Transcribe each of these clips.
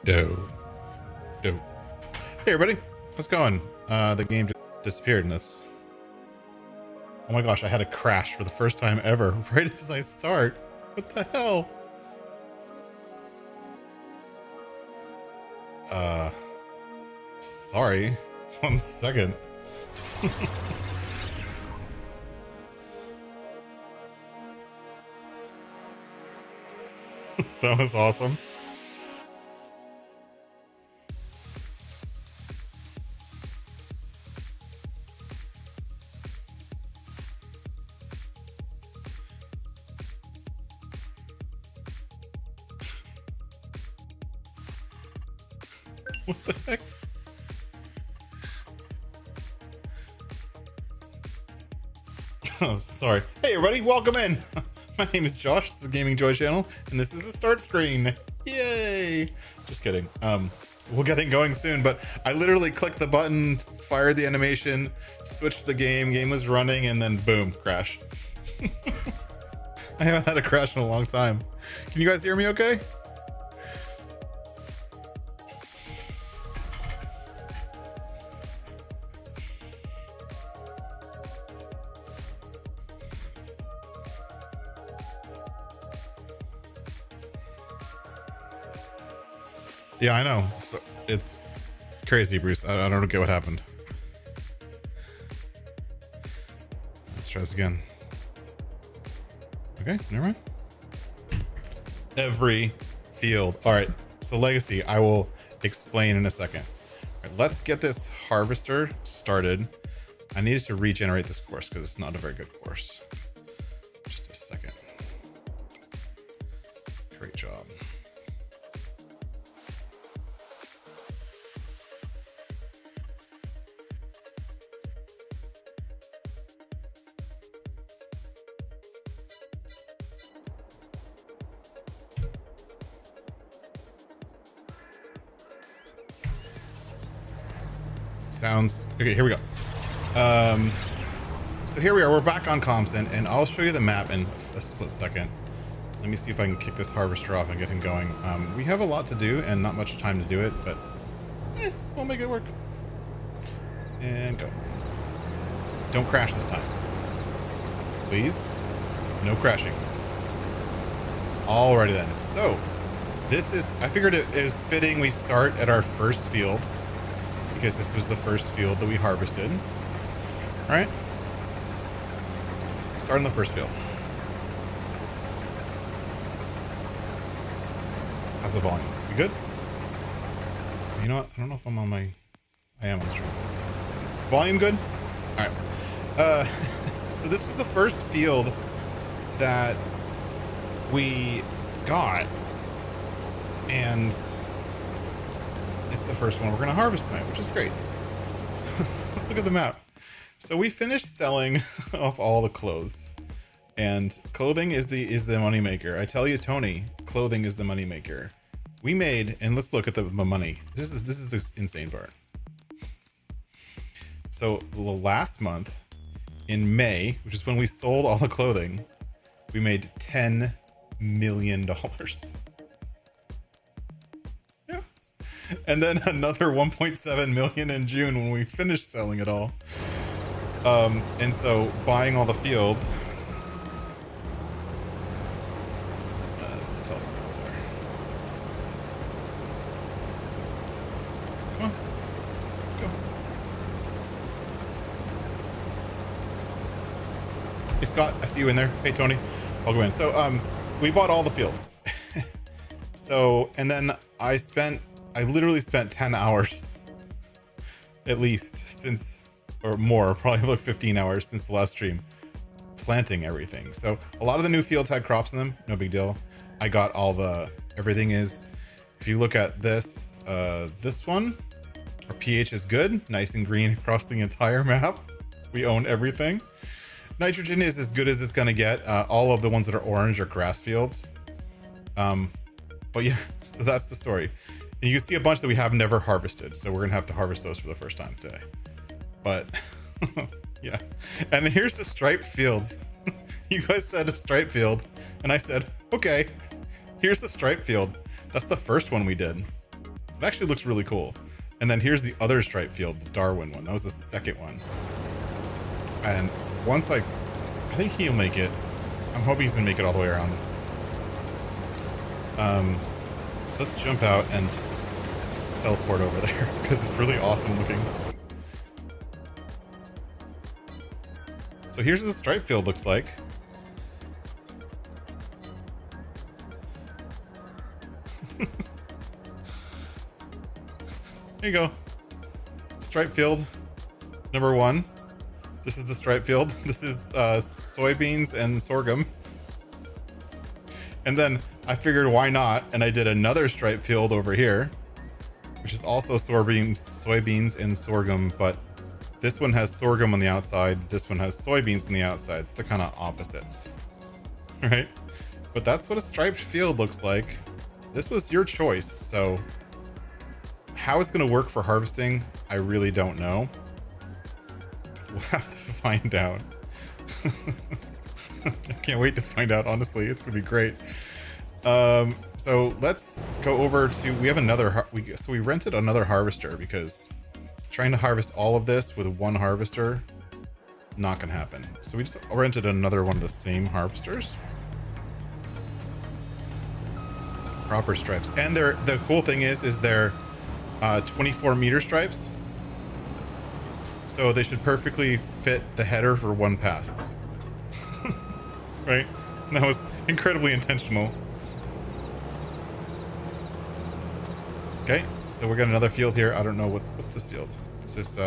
Do. Do. Hey everybody, how's it going? The game just disappeared in this. Oh my gosh, I had a crash for the first time ever right as I start. What the hell? Sorry. 1 second. That was awesome. What the heck? Oh, sorry. Hey everybody, welcome in. My name is Josh, this is the Gaming Joy channel, and this is the start screen. Yay! Just kidding. We'll get it going soon, but I literally clicked the button, fired the animation, switched the game was running, and then boom, crash. I haven't had a crash in a long time. Can you guys hear me okay? Yeah, I know. So it's crazy, Bruce. I don't get what happened. Let's try this again. Okay, never mind. Every field. All right, so legacy, I will explain in a second. All right, let's get this harvester started. I needed to regenerate this course because it's not a very good course. Just a second. Great job. Sounds okay. Here we go. So here we are. We're back on Calmsden, and I'll show you the map in a split second. Let me see if I can kick this harvester off and get him going. We have a lot to do and not much time to do it, but we'll make it work. And go. Don't crash this time, please. No crashing. Alrighty then. So this is. I figured it is fitting we start at our first field, because this was the first field that we harvested. All right, start in the first field. How's the volume? You good? You know what? I don't know if I'm on my... I am on stream. Volume good? All right. So this is the first field that we got, and it's the first one we're going to harvest tonight, which is great. So let's look at the map. So we finished selling off all the clothes, and clothing is the money maker. I tell you, Tony, clothing is the money maker. We made, and let's look at the money. This is this insane part. So the last month in May, which is when we sold all the clothing, we made $10 million. And then another 1.7 million in June when we finished selling it all. And so buying all the fields. There's a telephone over there. Come on, go. Hey Scott, I see you in there. Hey Tony, I'll go in. So we bought all the fields. So, and then I literally spent 10 hours at least since, or more, probably like 15 hours since the last stream, planting everything. So a lot of the new fields had crops in them, no big deal. I got all everything is, if you look at this, this one, our pH is good, nice and green across the entire map. We own everything. Nitrogen is as good as it's gonna get. All of the ones that are orange are grass fields. But yeah, so that's the story. And you can see a bunch that we have never harvested, so we're gonna have to harvest those for the first time today. But yeah, and here's the striped fields. You guys said a striped field, and I said, okay, here's the striped field. That's the first one we did. It actually looks really cool. And then here's the other stripe field, the Darwin one. That was the second one. And once I think he'll make it. I'm hoping he's gonna make it all the way around. Let's jump out and teleport over there because it's really awesome looking. So here's what the stripe field looks like. There you go. Stripe field number 1. This is the stripe field. This is soybeans and sorghum. And then I figured why not, and I did another stripe field over here, which is also soybeans and sorghum, but this one has sorghum on the outside, this one has soybeans on the outside. So they're kind of opposites, right? But that's what a striped field looks like. This was your choice, so how it's going to work for harvesting, I really don't know. We'll have to find out. I can't wait to find out, honestly. It's gonna be great. So let's go over to, we have another, so we rented another harvester because trying to harvest all of this with one harvester, not gonna happen. So we just rented another one of the same harvesters. Proper stripes. And the cool thing is they're 24 meter stripes. So they should perfectly fit the header for one pass. Right? And that was incredibly intentional. Okay, so we got another field here. I don't know what's this field. It's this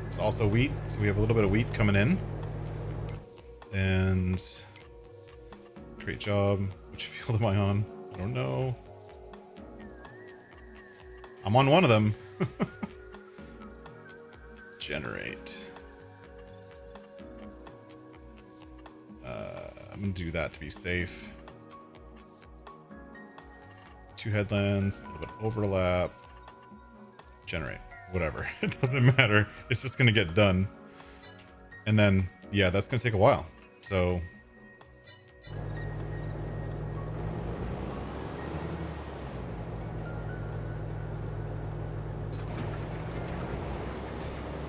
it's also wheat, so we have a little bit of wheat coming in. And great job. Which field am I on? I don't know. I'm on one of them. Generate. I'm gonna do that to be safe. 2 headlands, a little bit of overlap. Generate. Whatever. It doesn't matter. It's just gonna get done. And then, yeah, that's gonna take a while. So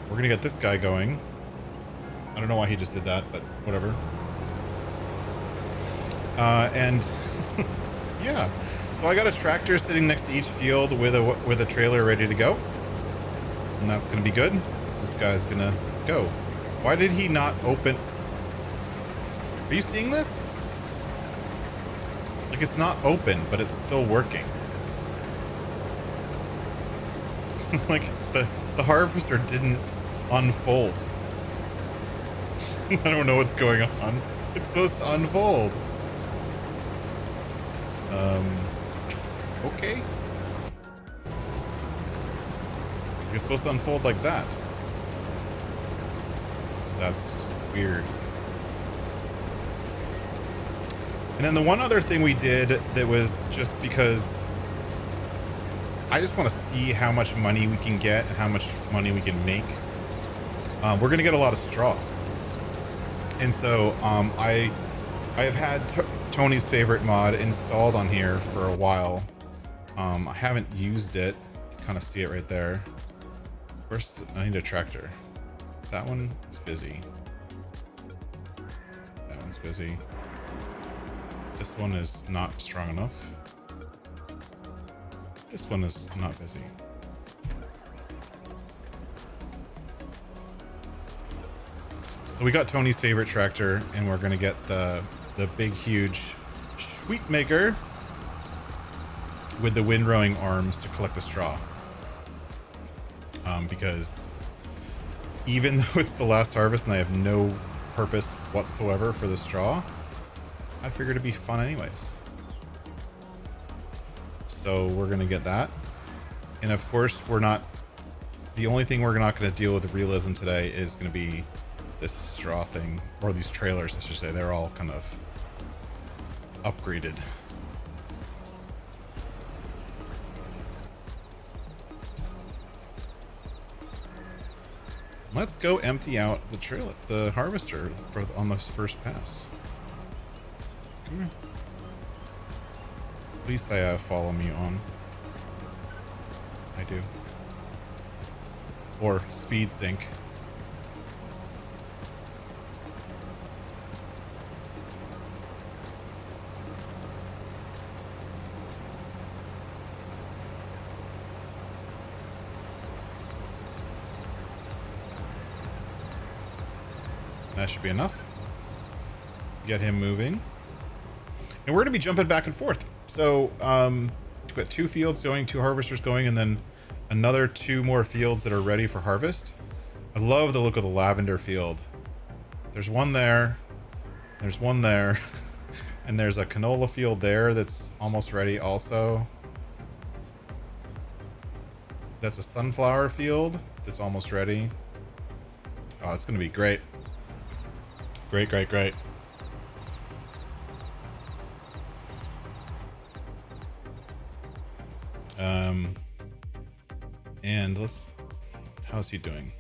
we're gonna get this guy going. I don't know why he just did that, but whatever. And yeah, so I got a tractor sitting next to each field with a trailer ready to go, and that's gonna be good. This guy's gonna go. Why did he not open? Are you seeing this? Like, it's not open, but it's still working. Like the harvester didn't unfold. I don't know what's going on. It's supposed to unfold. Okay. It's supposed to unfold like that. That's weird. And then the one other thing we did that was just because I just want to see how much money we can get and how much money we can make. We're going to get a lot of straw. And so I have had Tony's favorite mod installed on here for a while. I haven't used it. You kind of see it right there. First, I need a tractor. That one is busy. That one's busy. This one is not strong enough. This one is not busy. So we got Tony's favorite tractor, and we're gonna get the big, huge sweet maker with the windrowing arms to collect the straw. Because even though it's the last harvest and I have no purpose whatsoever for the straw, I figured it'd be fun anyways. So we're gonna get that. And of course, the only thing we're not gonna deal with realism today is gonna be this straw thing, or these trailers, I should say. They're all kind of upgraded. Let's go empty out the trailer, the harvester, on this first pass. Come here. Please say follow me on. I do. Or speed sync. That should be enough. Get him moving. And we're going to be jumping back and forth. So, we've got 2 fields going, 2 harvesters going, and then another 2 more fields that are ready for harvest. I love the look of the lavender field. There's one there. There's one there. And there's a canola field there that's almost ready also. That's a sunflower field that's almost ready. Oh, it's going to be great. Great, great, great. And let's, how's he doing?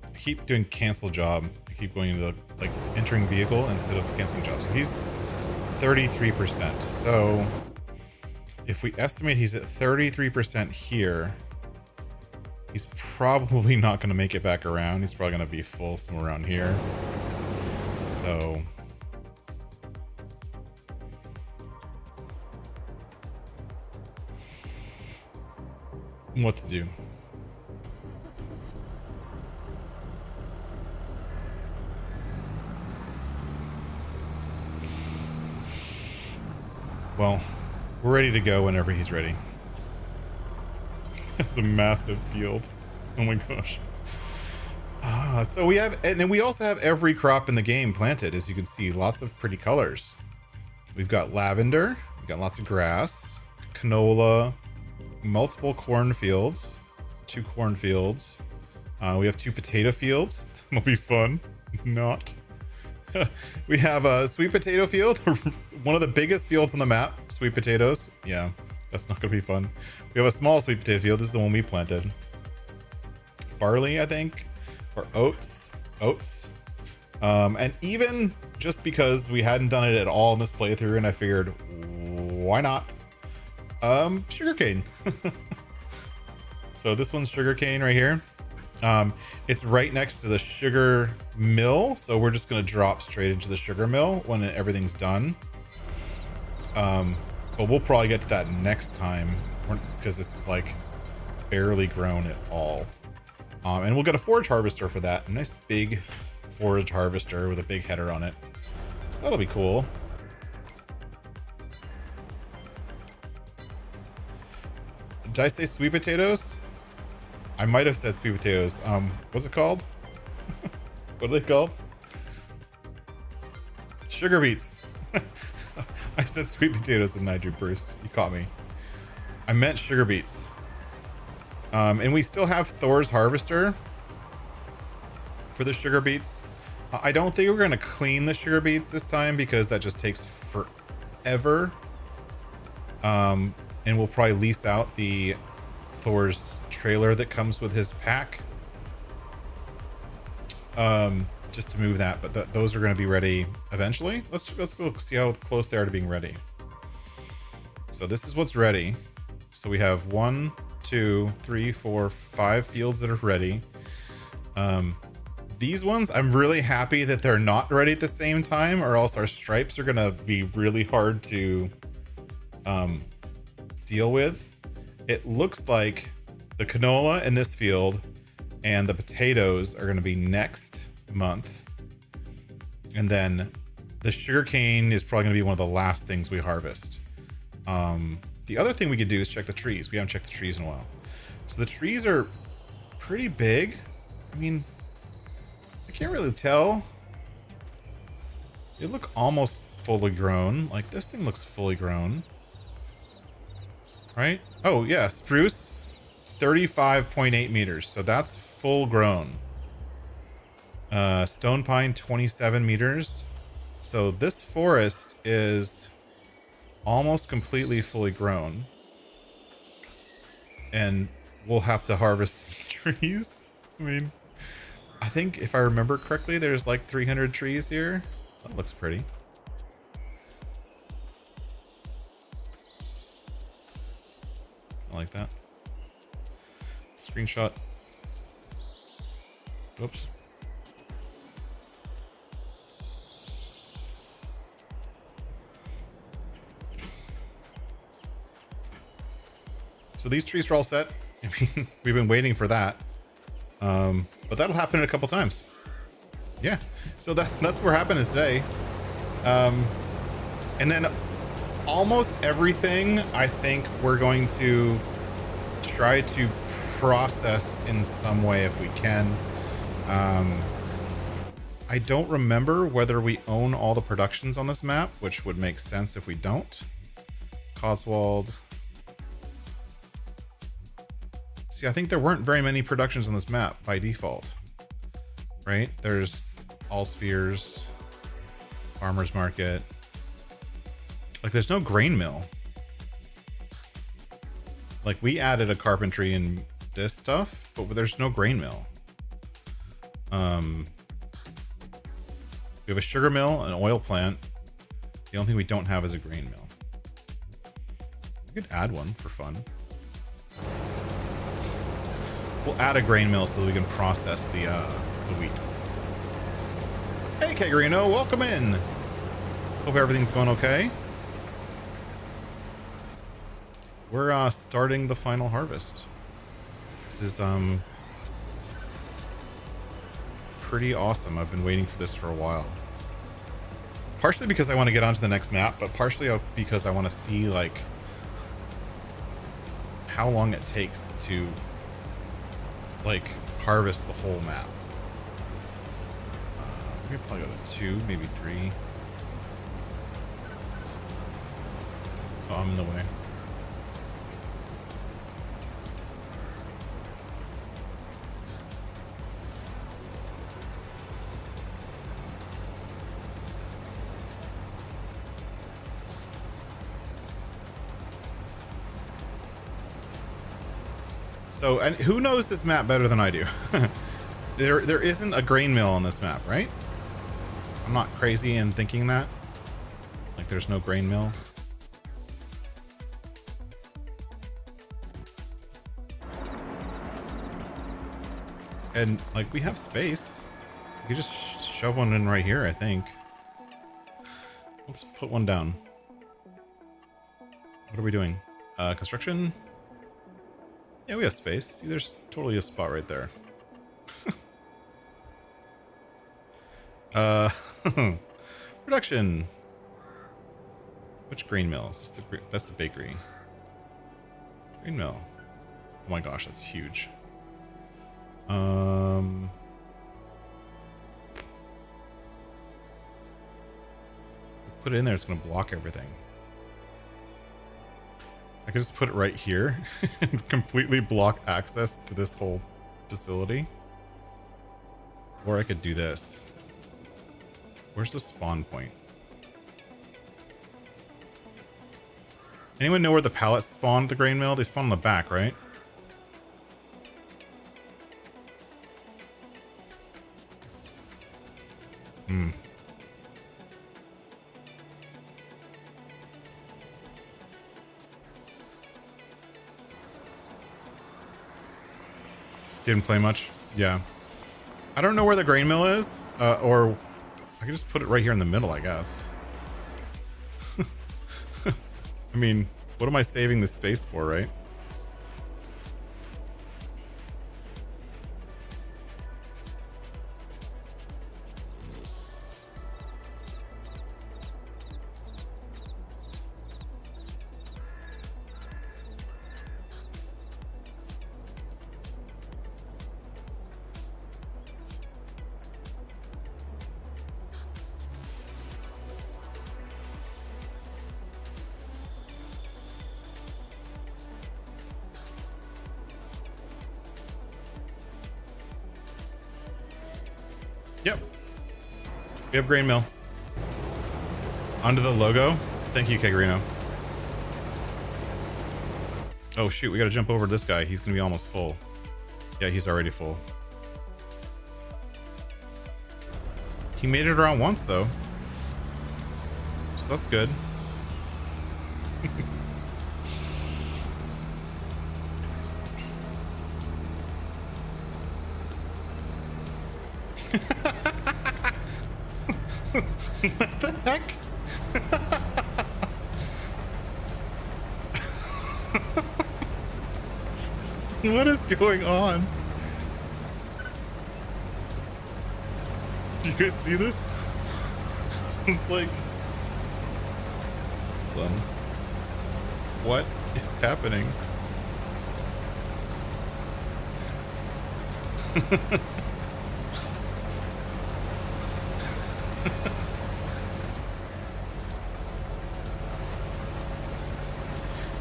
I keep doing cancel job. I keep going into the, like, entering vehicle instead of canceling job. So he's 33%. So if we estimate he's at 33% here, he's probably not going to make it back around. He's probably going to be full somewhere around here. So what to do? Well, we're ready to go whenever he's ready. That's a massive field. Oh my gosh. So we have, and we also have every crop in the game planted, as you can see, lots of pretty colors. We've got lavender, we've got lots of grass, canola, multiple cornfields, 2 cornfields. We have 2 potato fields. That'll be fun. Not. We have a sweet potato field, one of the biggest fields on the map. Sweet potatoes. Yeah, that's not gonna be fun. We have a small sweet potato field. This is the one we planted. Barley, I think, or oats. And even just because we hadn't done it at all in this playthrough, and I figured, why not? Sugarcane. So this one's sugarcane right here. It's right next to the sugar mill, so we're just gonna drop straight into the sugar mill when everything's done. But we'll probably get to that next time because it's like barely grown at all. And we'll get a forage harvester for that. A nice big forage harvester with a big header on it. So that'll be cool. Did I say sweet potatoes? I might have said sweet potatoes. What's it called? What are they called? Sugar beets. I said sweet potatoes and I drew Bruce. You caught me. I meant sugar beets. And we still have Thor's harvester for the sugar beets. I don't think we're going to clean the sugar beets this time because that just takes forever. And we'll probably lease out the Thor's trailer that comes with his pack. Just to move that, but those are going to be ready eventually. Let's go see how close they are to being ready. So this is what's ready. So we have 1, 2, 3, 4, 5 fields that are ready. These ones, I'm really happy that they're not ready at the same time, or else our stripes are going to be really hard to deal with. It looks like the canola in this field and the potatoes are going to be next month, and then the sugarcane is probably going to be one of the last things we harvest. The other thing we could do is check the trees. We haven't checked the trees in a while. So the trees are pretty big. I mean, I can't really tell. They look almost fully grown. Like this thing looks fully grown, right? Oh yeah, spruce, 35.8 meters. So that's full grown. Stone pine, 27 meters. So this forest is almost completely fully grown. And we'll have to harvest trees. I mean, I think if I remember correctly, there's like 300 trees here. That looks pretty. like that. Screenshot. Oops. So these trees are all set. I mean, we've been waiting for that. But that'll happen a couple times. Yeah. So that's what happened today. And then almost everything I think we're going to try to process in some way if we can. I don't remember whether we own all the productions on this map, which would make sense if we don't. Cotswold. See, I think there weren't very many productions on this map by default, right? There's All Spheres, Farmer's Market. Like, there's no grain mill. Like, we added a carpentry and this stuff, but there's no grain mill. We have a sugar mill, an oil plant. The only thing we don't have is a grain mill. We could add one for fun. We'll add a grain mill so that we can process the wheat. Hey, Kegarino, welcome in. Hope everything's going okay. We're starting the final harvest. This is pretty awesome. I've been waiting for this for a while. Partially because I want to get onto the next map, but partially because I want to see like how long it takes to like harvest the whole map. We could probably go to 2, maybe 3. Oh, I'm in the way. So, and who knows this map better than I do? There isn't a grain mill on this map, right? I'm not crazy in thinking that. Like, there's no grain mill. And, like, we have space. We could just shove one in right here, I think. Let's put one down. What are we doing? Construction? Yeah, we have space. See, there's totally a spot right there. Production. Which grain mill? Is this that's the bakery. Grain mill. Oh my gosh, that's huge. Put it in there, it's gonna block everything. I could just put it right here and completely block access to this whole facility. Or I could do this. Where's the spawn point? Anyone know where the pallets spawn at the grain mill? They spawn on the back, right? Didn't play much. Yeah. I don't know where the grain mill is, or I could just put it right here in the middle, I guess. I mean, what am I saving this space for, right? Yep. We have grain mill. Onto the logo. Thank you, Kegarino. Oh shoot, we gotta jump over this guy. He's gonna be almost full. Yeah, he's already full. He made it around once though. So that's good. What the heck? What is going on? Do you guys see this? It's like, hold on. What is happening?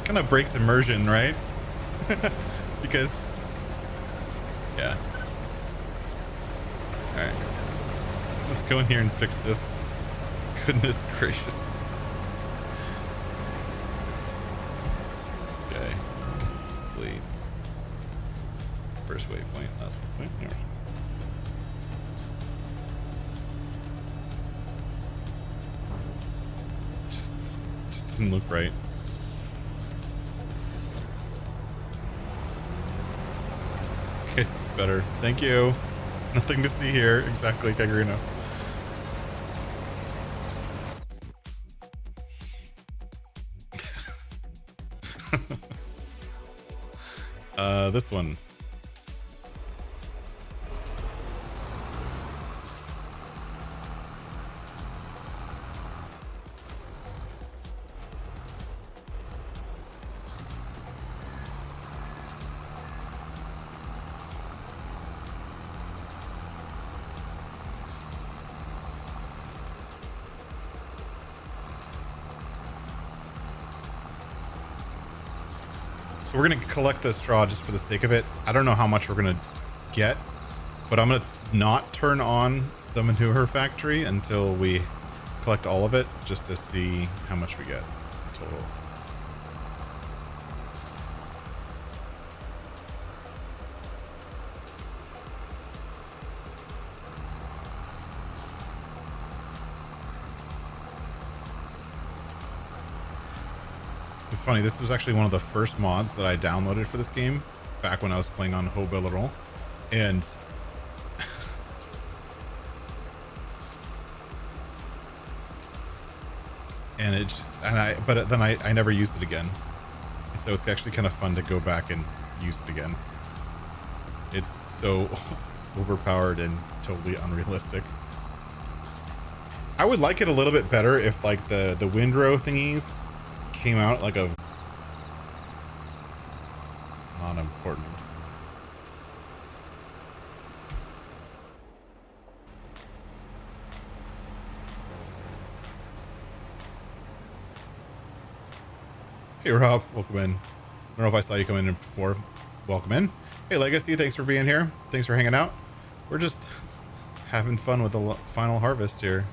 Kind of breaks immersion, right? Because, yeah. All right, let's go in here and fix this. Goodness gracious. Okay, let's lead. First waypoint, last waypoint. Here. Just didn't look right. Okay, it's better. Thank you. Nothing to see here. Exactly, Kagarino. This one. So we're going to collect the straw just for the sake of it. I don't know how much we're going to get, but I'm going to not turn on the manure factory until we collect all of it, just to see how much we get total. It's funny, this was actually one of the first mods that I downloaded for this game back when I was playing on Hobilittle, and but then I never used it again. And so it's actually kind of fun to go back and use it again. It's so overpowered and totally unrealistic. I would like it a little bit better if like the windrow thingies came out like a not important. Hey Rob, welcome in. I don't know if I saw you come in before. Welcome in. Hey Legacy, thanks for being here. Thanks for hanging out. We're just having fun with the final harvest here.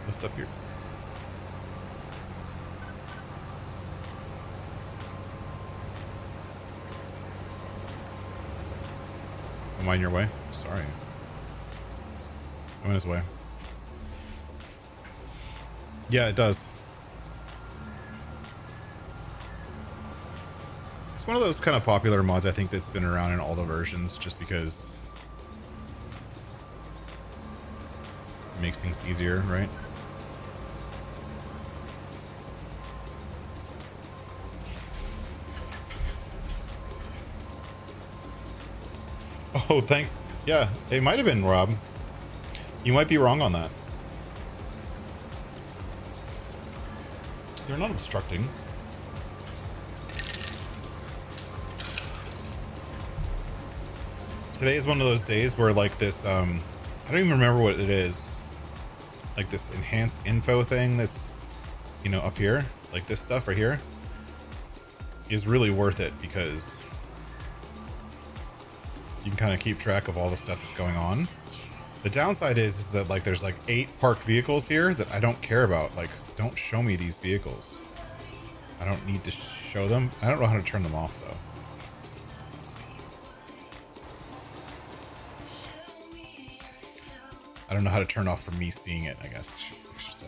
Lift up here. Am I in your way? Sorry. I'm in his way. Yeah, it does. It's one of those kind of popular mods, I think, that's been around in all the versions just because it makes things easier, right? Oh, thanks. Yeah, it might have been Rob. You might be wrong on that. They're not obstructing. Today is one of those days where like this, I don't even remember what it is. Like this enhanced info thing that's, you know, up here, like this stuff right here is really worth it because you can kind of keep track of all the stuff that's going on. The downside is that like there's like 8 parked vehicles here that I don't care about. Like, don't show me these vehicles. I don't need to show them. I don't know how to turn them off though. I don't know how to turn off for me seeing it, I guess I should say.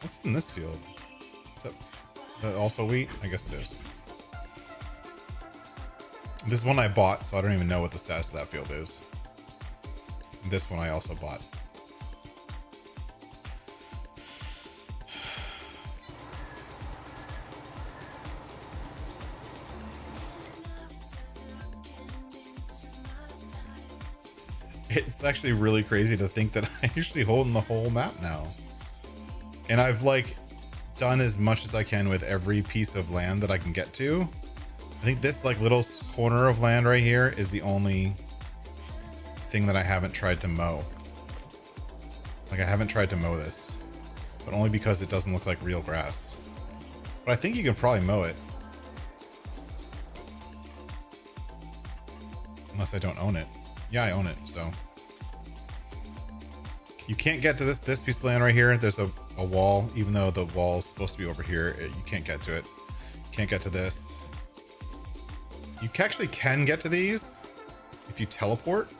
What's in this field? Is that also wheat? I guess it is. This one I bought, so I don't even know what the status of that field is. This one I also bought. It's actually really crazy to think that I actually hold the whole map now. And I've like done as much as I can with every piece of land that I can get to. I think this like little corner of land right here is the only thing that I haven't tried to mow. Like I haven't tried to mow this, but only because it doesn't look like real grass. But I think you can probably mow it. Unless I don't own it. Yeah, I own it, so. You can't get to this piece of land right here. There's a wall, even though the wall's supposed to be over here. You can't get to it. You can't get to this. You actually can get to these if you teleport.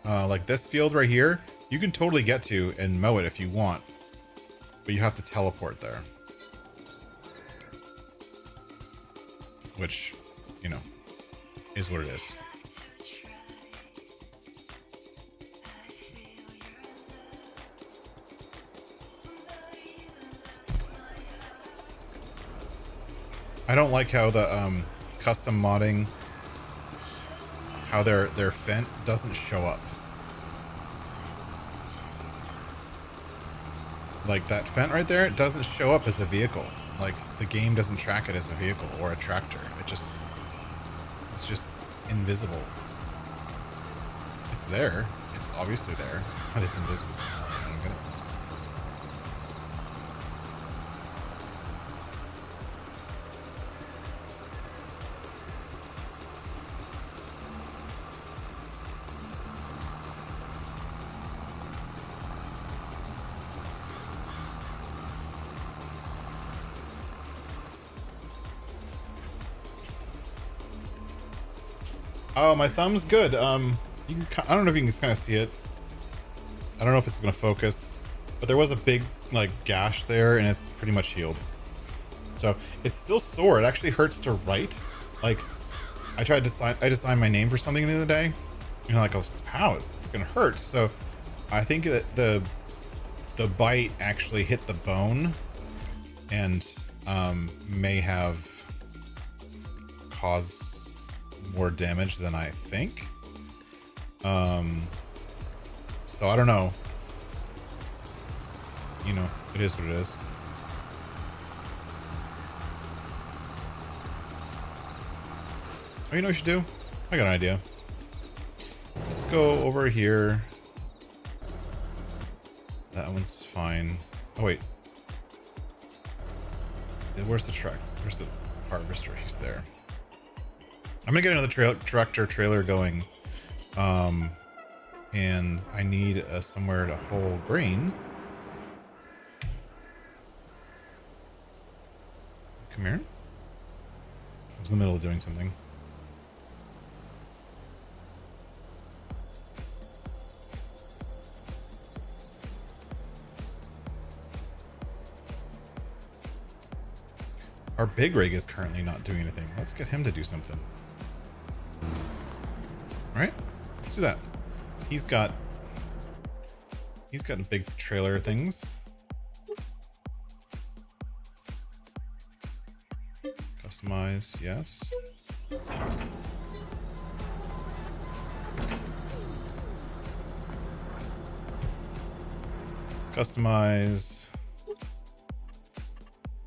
Like this field right here, you can totally get to and mow it if you want. But you have to teleport there. Which, you know, is what it is. I don't like how the custom modding, how their fent doesn't show up. Like that fent right there, it doesn't show up as a vehicle. Like the game doesn't track it as a vehicle or a tractor. It's just invisible. It's there. It's obviously there, but it's invisible. I don't get it. Oh, my thumb's good. You can, I don't know if you can just kind of see it. I don't know if it's gonna focus, but there was a big like gash there, and it's pretty much healed. So it's still sore. It actually hurts to write. Like I tried to sign my name for something the other day, and like I was, ow, it freaking hurts. So I think that the bite actually hit the bone, and may have caused more damage than I think. So I don't know. You know, it is what it is. Oh, you know what we should do? I got an idea. Let's go over here. That one's fine. Oh wait. Where's the truck? Where's the harvester? He's there. I'm gonna get another tractor trailer going, and I need somewhere to hold grain. Come here. I was in the middle of doing something. Our big rig is currently not doing anything. Let's get him to do something. All right, let's do that. He's got big trailer things. Customize, yes. Customize.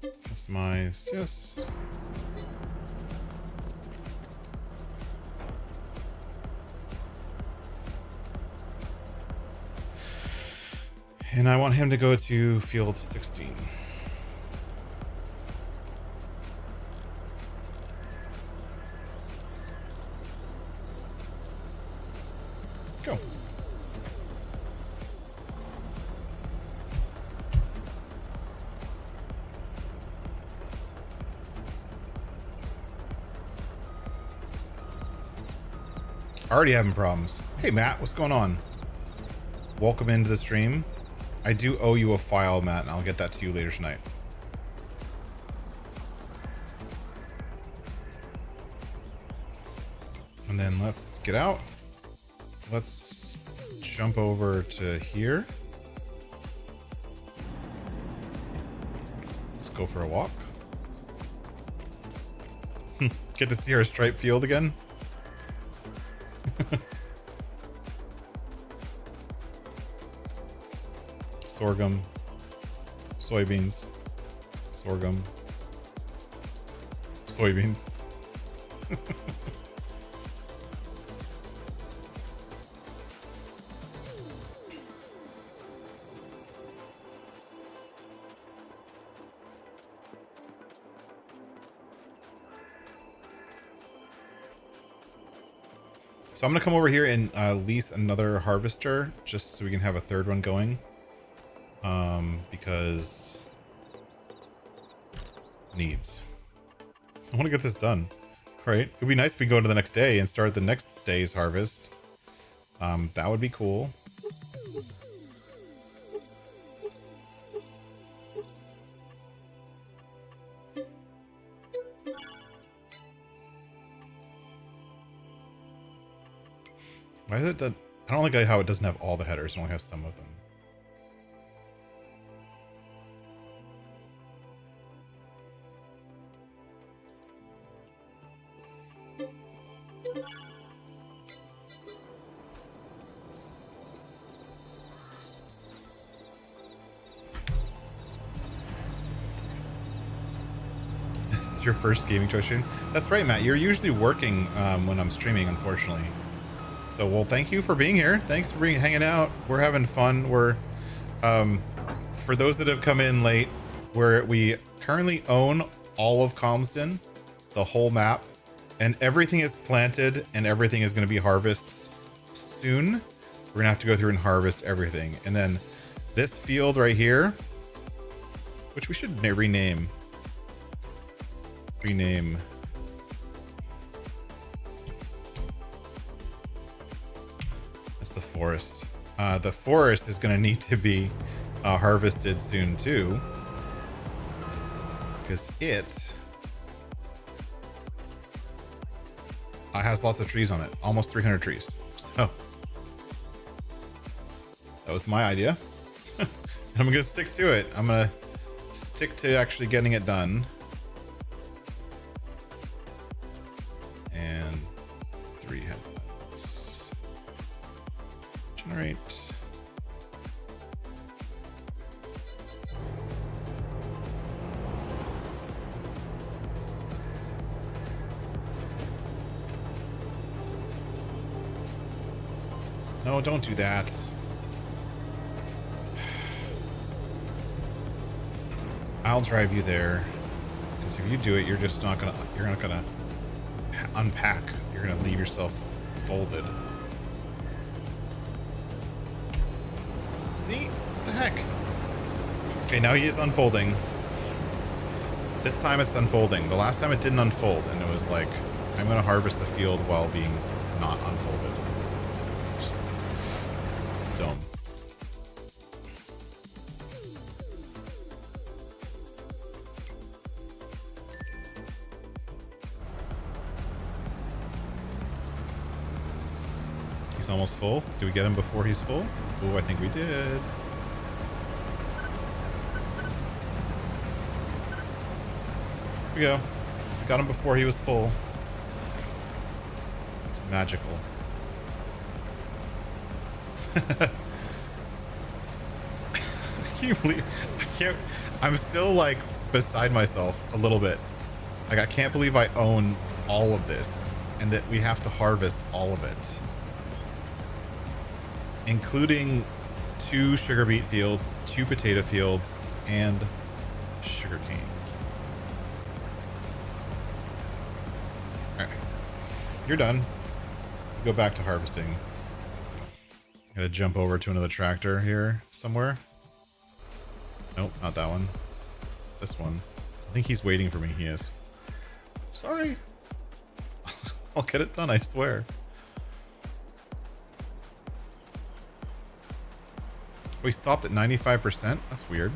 Customize, yes. And I want him to go to field 16. Go. Already having problems. Hey Matt, what's going on? Welcome into the stream. I do owe you a file, Matt, and I'll get that to you later tonight. And then let's get out. Let's jump over to here. Let's go for a walk. Get to see our striped field again. Sorghum, soybeans, sorghum, soybeans. So I'm gonna come over here and lease another harvester just so we can have a third one going. Because needs. I want to get this done. Right? It'd be nice if we go to the next day and start the next day's harvest. That would be cool. Why is it? I don't like how it doesn't have all the headers. It only has some of them. This is your first gaming Twitch stream? That's right, Matt. You're usually working when I'm streaming, unfortunately. So, well, thank you for being here. Thanks for hanging out. We're having fun. We're, for those that have come in late, we currently own all of Calmsden, the whole map, and everything is planted and everything is going to be harvested soon. We're going to have to go through and harvest everything. And then this field right here, which we should rename. That's the forest. The forest is going to need to be harvested soon too, because it has lots of trees on it, almost 300 trees. So that was my idea. And I'm gonna stick to it. I'm gonna stick to actually getting it done. And 3 headlights. Generate. No, don't do that. I'll drive you there, because if you do it, you're just not gonna. You're not gonna unpack. You're gonna leave yourself folded. See? What the heck? Okay, now he is unfolding. This time it's unfolding. The last time it didn't unfold, and it was like, I'm gonna harvest the field while being not unfolded. Just dumb. He's almost full. Did we get him before he's full? Oh, I think we did. Here we go. Got him before he was full. It's magical. Can you believe? I can't. I'm still like beside myself a little bit. Like, I can't believe I own all of this and that we have to harvest all of it, including 2 sugar beet fields, 2 potato fields, and sugar cane. All right, you're done. Go back to harvesting. Gotta jump over to another tractor here somewhere. Nope, not that one. This one. I think he's waiting for me. He is. Sorry. I'll get it done, I swear. We stopped at 95%? That's weird.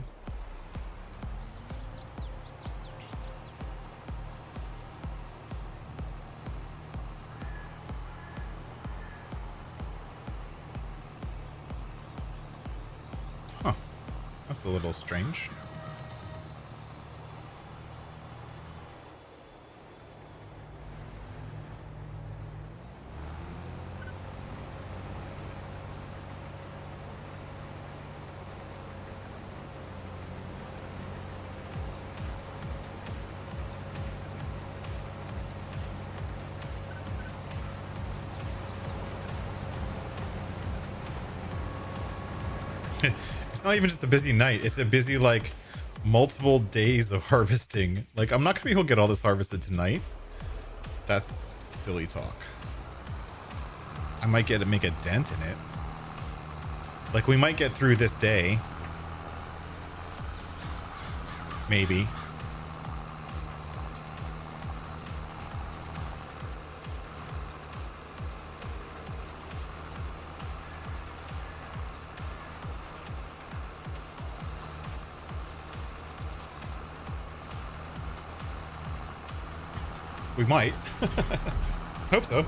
That's a little strange. It's not even just a busy night. It's a busy, like, multiple days of harvesting. Like, I'm not gonna be able to get all this harvested tonight. That's silly talk. I might get to make a dent in it. Like, we might get through this day. Maybe. We might. Hope so.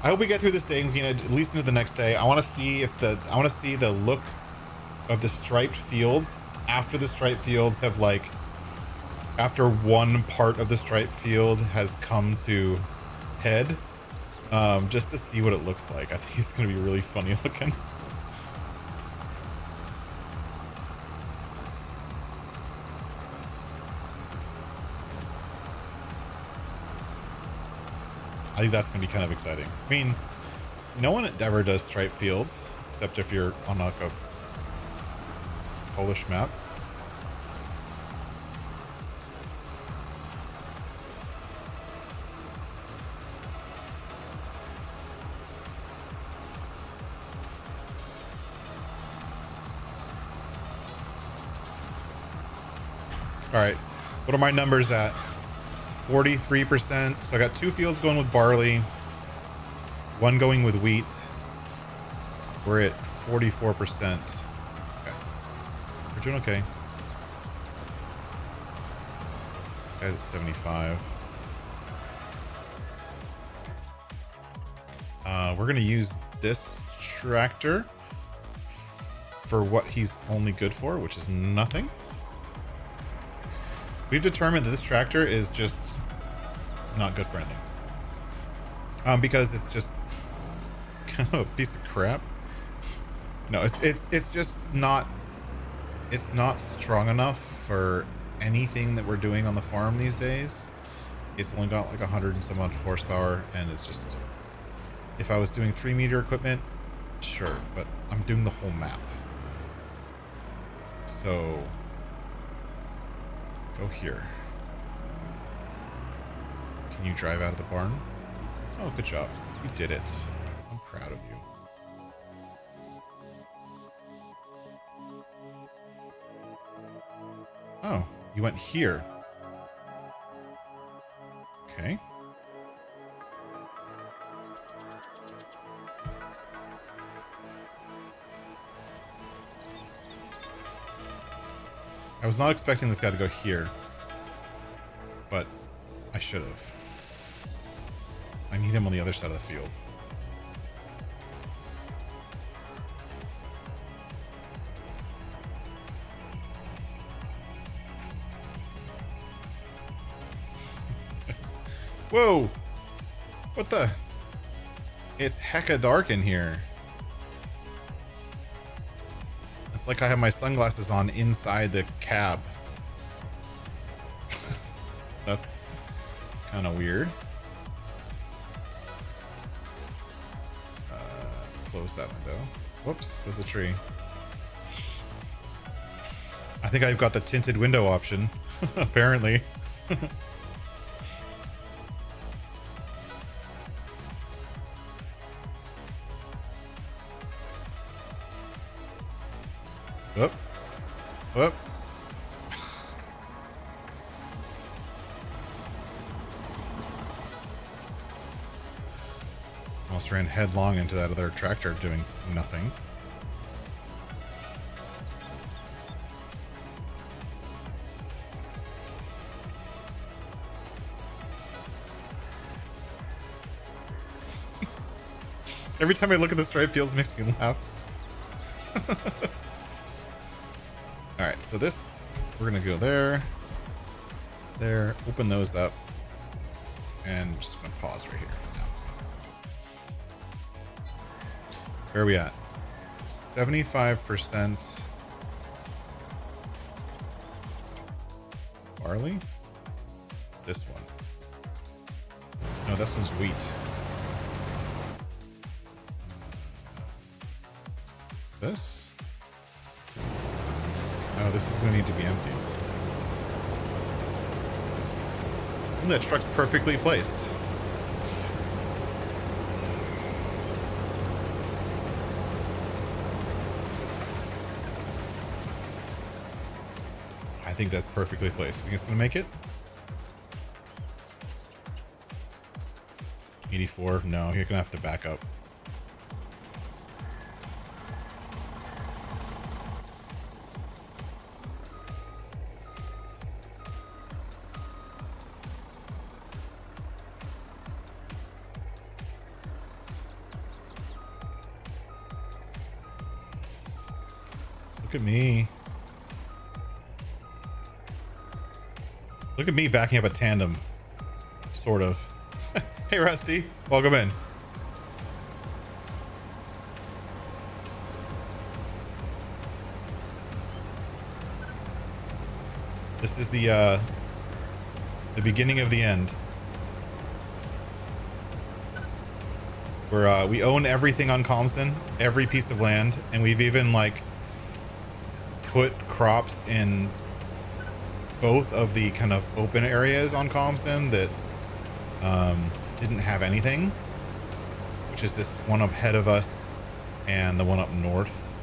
I hope we get through this day and we can at least into the next day. I want to see if I want to see the look of the striped fields after the striped fields have, like, after one part of the striped field has come to head, just to see what it looks like. I think it's gonna be really funny looking. I think that's gonna be kind of exciting. I mean, no one ever does striped fields except if you're on like a Polish map. All right, what are my numbers at? 43%. So I got 2 fields going with barley, 1 going with wheat. We're at 44%. Okay. We're doing okay. This guy's at 75. We're gonna use this tractor for what he's only good for, which is nothing. We've determined that this tractor is just not good for anything. Because it's just kind of a piece of crap. No, it's just not, it's not strong enough for anything that we're doing on the farm these days. It's only got like 100 and some odd horsepower, and it's just, if I was doing 3-meter equipment, sure, but I'm doing the whole map. So go here. Can you drive out of the barn? Oh, good job. You did it. I'm proud of you. Oh, you went here. Okay. I was not expecting this guy to go here, but I should have. I need him on the other side of the field. Whoa! What the? It's hecka dark in here. It's like I have my sunglasses on inside the cab. That's kind of weird. Close that window. Whoops, there's a tree. I think I've got the tinted window option, apparently. Whoop. Whoop. Almost ran headlong into that other tractor doing nothing. Every time I look at the striped fields, it makes me laugh. So this, we're gonna go there, there, open those up, and I'm just gonna pause right here for now. Where are we at? 75% barley? This one. No, this one's wheat. This? Oh, this is going to need to be empty. And that truck's perfectly placed. I think that's perfectly placed. Think it's going to make it? 84? No, you're going to have to back up. Look at me. Look at me backing up a tandem. Sort of. Hey, Rusty. Welcome in. This is the beginning of the end. Where we own everything on Calmsden, every piece of land, and we've even like put crops in both of the kind of open areas on Calmsden that didn't have anything, which is this one up ahead of us and the one up north.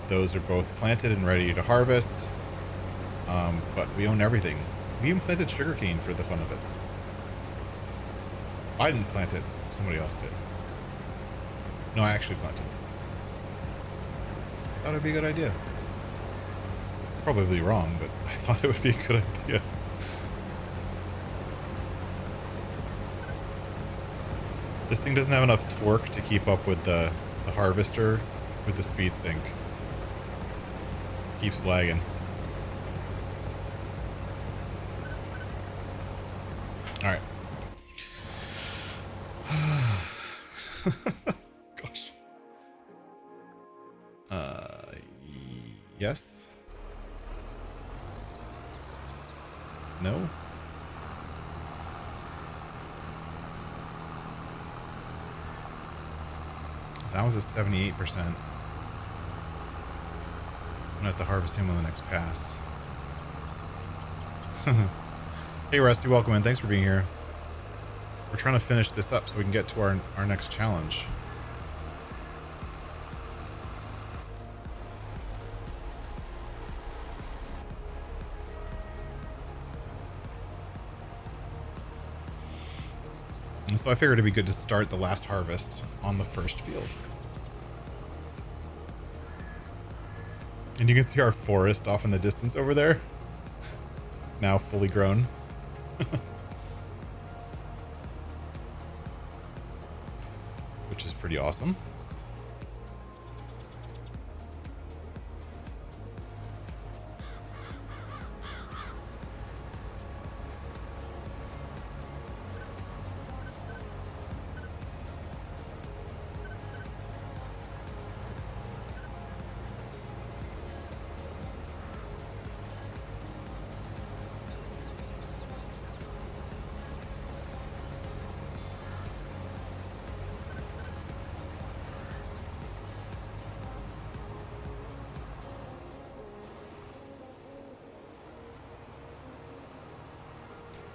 Those are both planted and ready to harvest, but we own everything. We even planted sugarcane for the fun of it. I didn't plant it, somebody else did. No, I actually planted it. I thought it'd be a good idea. Probably wrong, but I thought it would be a good idea. This thing doesn't have enough torque to keep up with the harvester with the speed sink. Keeps lagging. All right. Gosh. Yes. No. That was a 78%. I'm gonna have to harvest him on the next pass. Hey Rusty, welcome in. Thanks for being here. We're trying to finish this up so we can get to our next challenge. And so I figured it'd be good to start the last harvest on the first field. And you can see our forest off in the distance over there. Now fully grown. Which is pretty awesome.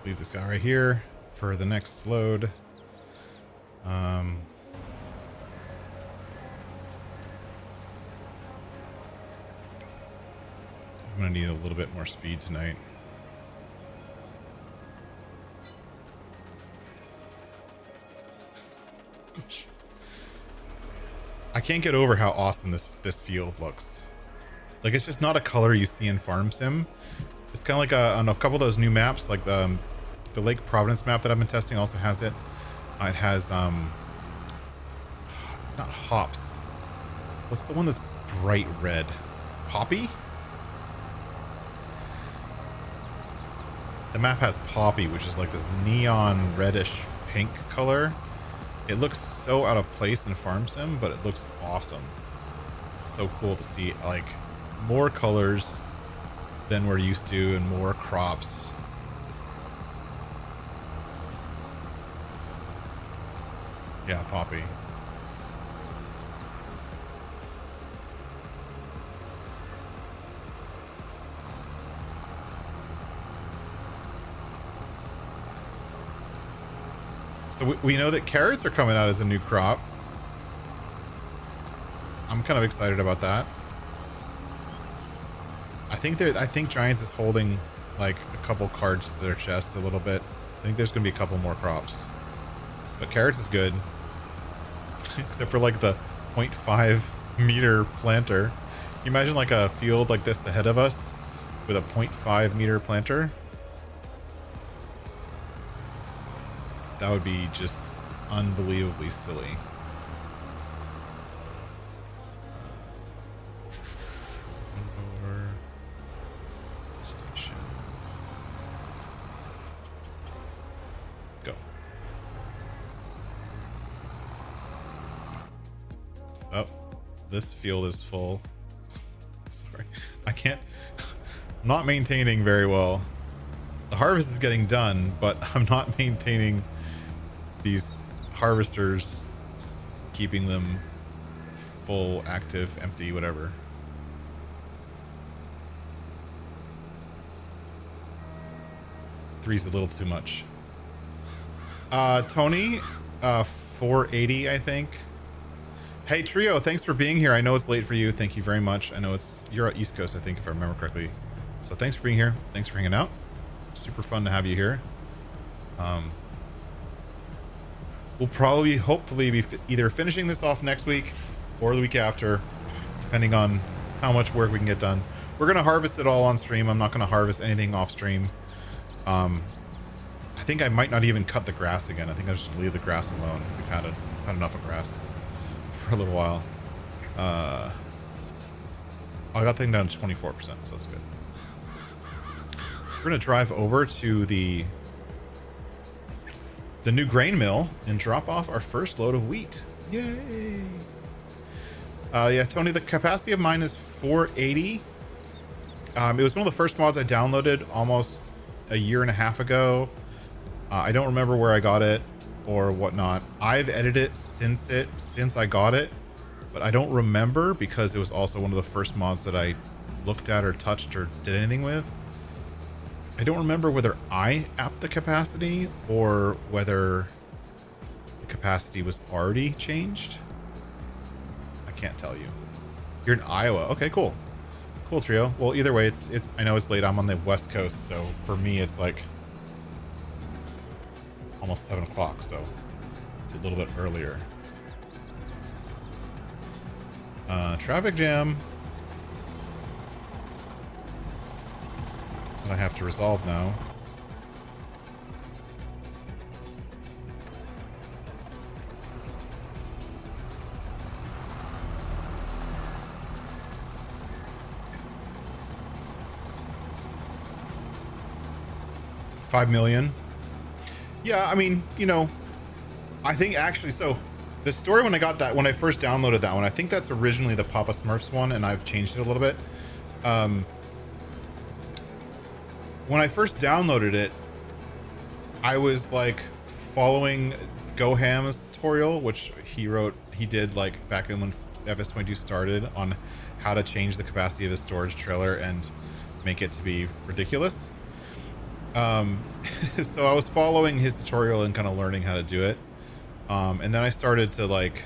Leave this guy right here for the next load. I'm gonna need a little bit more speed tonight. Gosh. I can't get over how awesome this field looks. Like, it's just not a color you see in Farm Sim. It's kind of like on a couple of those new maps, like the Lake Providence map that I've been testing also has it. It has not hops. What's the one that's bright red? Poppy? The map has Poppy, which is like this neon reddish pink color. It looks so out of place in Farm Sim, but it looks awesome. It's so cool to see like more colors than we're used to and more crops. Yeah, Poppy. So we know that carrots are coming out as a new crop. I'm kind of excited about that. I think Giants is holding like a couple cards to their chest a little bit. I think there's gonna be a couple more crops. But carrots is good. Except for like the 0.5 meter planter. Can you imagine like a field like this ahead of us with a 0.5 meter planter? That would be just unbelievably silly. Station. Go. Oh, this field is full. Sorry, I can't. I'm not maintaining very well. The harvest is getting done, but I'm not maintaining these harvesters, keeping them full, active, empty, whatever. Three's a little too much. Tony, 480, I think. Hey Trio, thanks for being here. I know it's late for you. Thank you very much. I know you're at East Coast, I think, if I remember correctly. So thanks for being here. Thanks for hanging out. Super fun to have you here. We'll probably, hopefully, be either finishing this off next week or the week after, depending on how much work we can get done. We're going to harvest it all on stream. I'm not going to harvest anything off stream. I think I might not even cut the grass again. I think I'll just leave the grass alone. We've had enough of grass for a little while. I got the thing down to 24%, so that's good. We're going to drive over to the new grain mill and drop off our first load of wheat. Yay! Yeah, Tony, the capacity of mine is 480. It was one of the first mods I downloaded almost a year and a half ago. I don't remember where I got it or whatnot. I've edited it since I got it, but I don't remember because it was also one of the first mods that I looked at or touched or did anything with. I don't remember whether I upped the capacity or whether the capacity was already changed. I can't tell you. You're in Iowa. Okay, cool. Cool, Trio. Well, either way, it's I know it's late. I'm on the West Coast, so for me it's like almost 7 o'clock, so it's a little bit earlier. Traffic jam that I have to resolve now. $5 million. Yeah, I mean, you know, I think actually, so the story when I got that, when I first downloaded that one, I think that's originally the Papa Smurfs one, and I've changed it a little bit. When I first downloaded it, I was like following GoHam's tutorial, which he did like back in when FS22 started, on how to change the capacity of his storage trailer and make it to be ridiculous. So I was following his tutorial and kind of learning how to do it. And then I started to like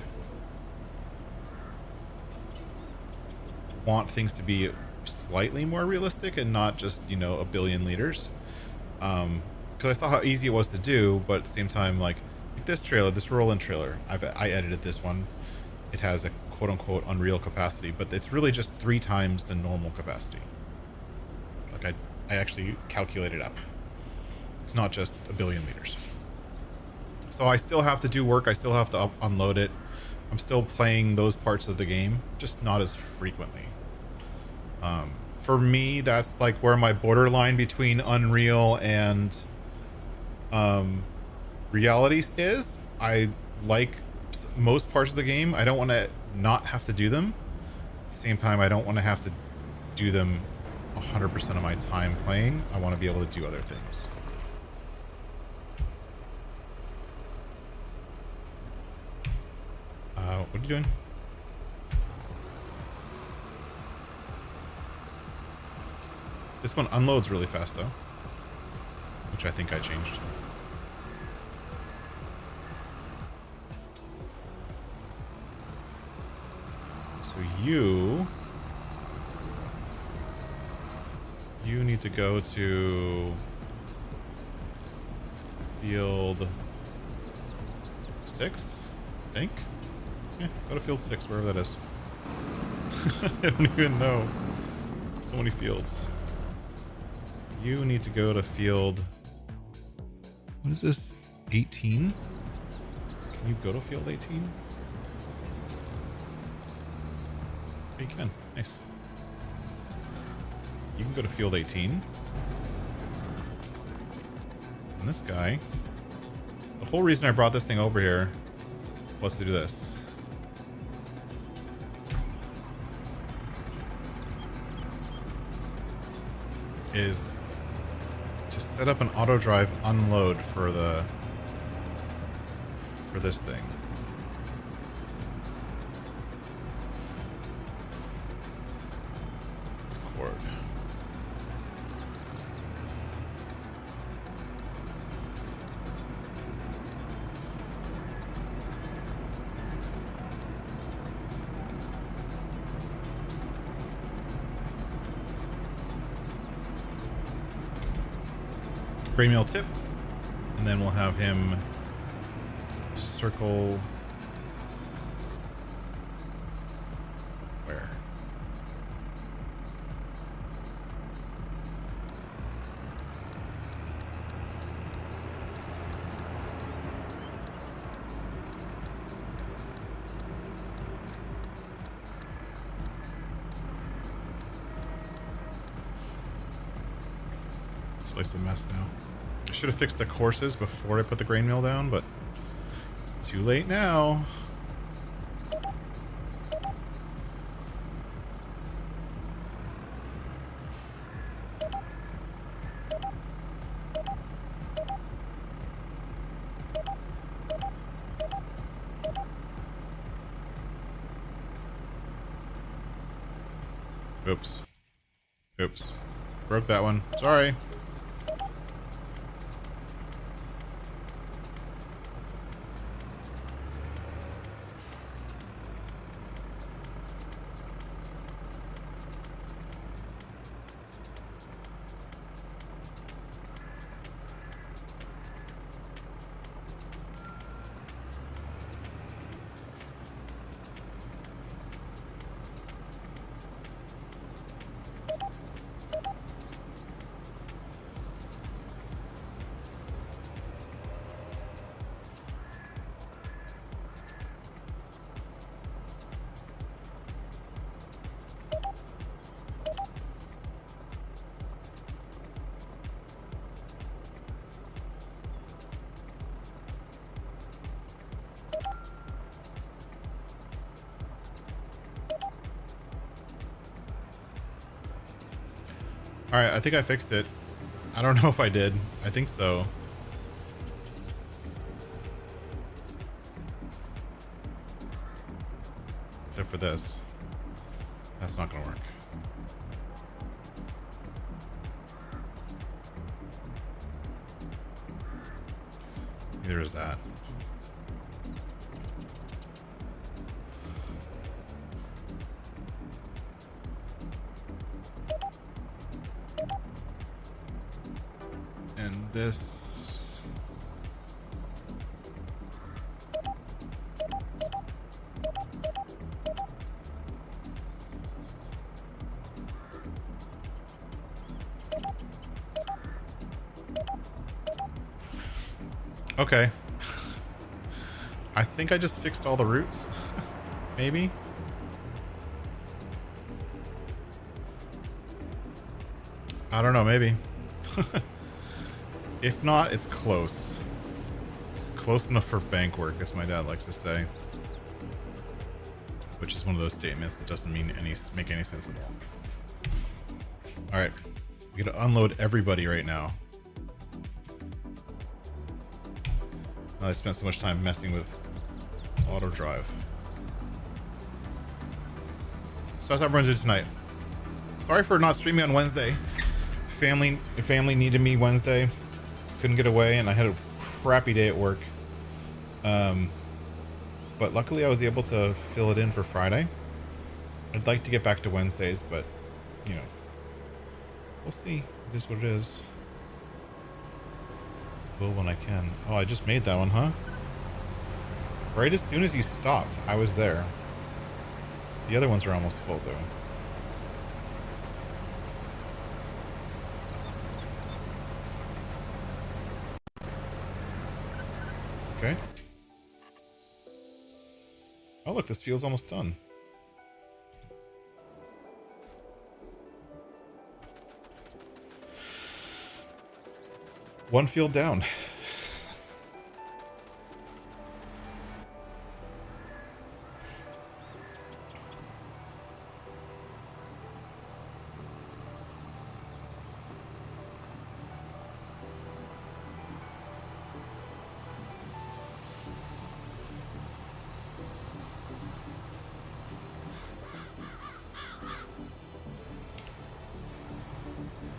want things to be slightly more realistic and not just, you know, a billion liters. Because I saw how easy it was to do, but at the same time, like this trailer, this roll-in trailer, I edited this one. It has a quote-unquote unreal capacity, but it's really just 3 times the normal capacity. Like I actually calculated up. It's not just a billion liters. So I still have to do work. I still have to unload it. I'm still playing those parts of the game, just not as frequently. for me, that's like where my borderline between Unreal and reality is. I like most parts of the game. I don't want to not have to do them. At the same time, I don't want to have to do them 100% of my time playing. I want to be able to do other things. What are you doing? This one unloads really fast though, which I think I changed. So you need to go to field 6, I think. Yeah, go to field 6, wherever that is. I don't even know. So many fields. You need to go to field... What is this? 18? Can you go to field 18? Oh, you can. Nice. You can go to field 18. And this guy... The whole reason I brought this thing over here was to do this. Is to set up an auto drive unload for this thing. Cord. Grain meal tip, and then we'll have him circle where? This place is a mess now. I should have fixed the courses before I put the grain mill down, but it's too late now. Oops. Oops. Broke that one. Sorry. Alright, I think I fixed it. I don't know if I did. I think so. Except for this. That's not gonna work. Neither is that. And this... Okay. I think I just fixed all the routes. Maybe. I don't know, maybe. If not, it's close. It's close enough for bank work, as my dad likes to say. Which is one of those statements that doesn't make any sense at all. Alright. We gotta unload everybody right now. I spent so much time messing with auto drive. So how's everyone doing tonight? Sorry for not streaming on Wednesday. Family needed me Wednesday. Couldn't get away, and I had a crappy day at work. But luckily I was able to fill it in for Friday. I'd like to get back to Wednesdays, but you know, we'll see. It is what it is. Will when I can. Oh, I just made that one, huh? Right as soon as you stopped, I was there. The other ones are almost full though. Okay. Oh look, this field's almost done. One field down.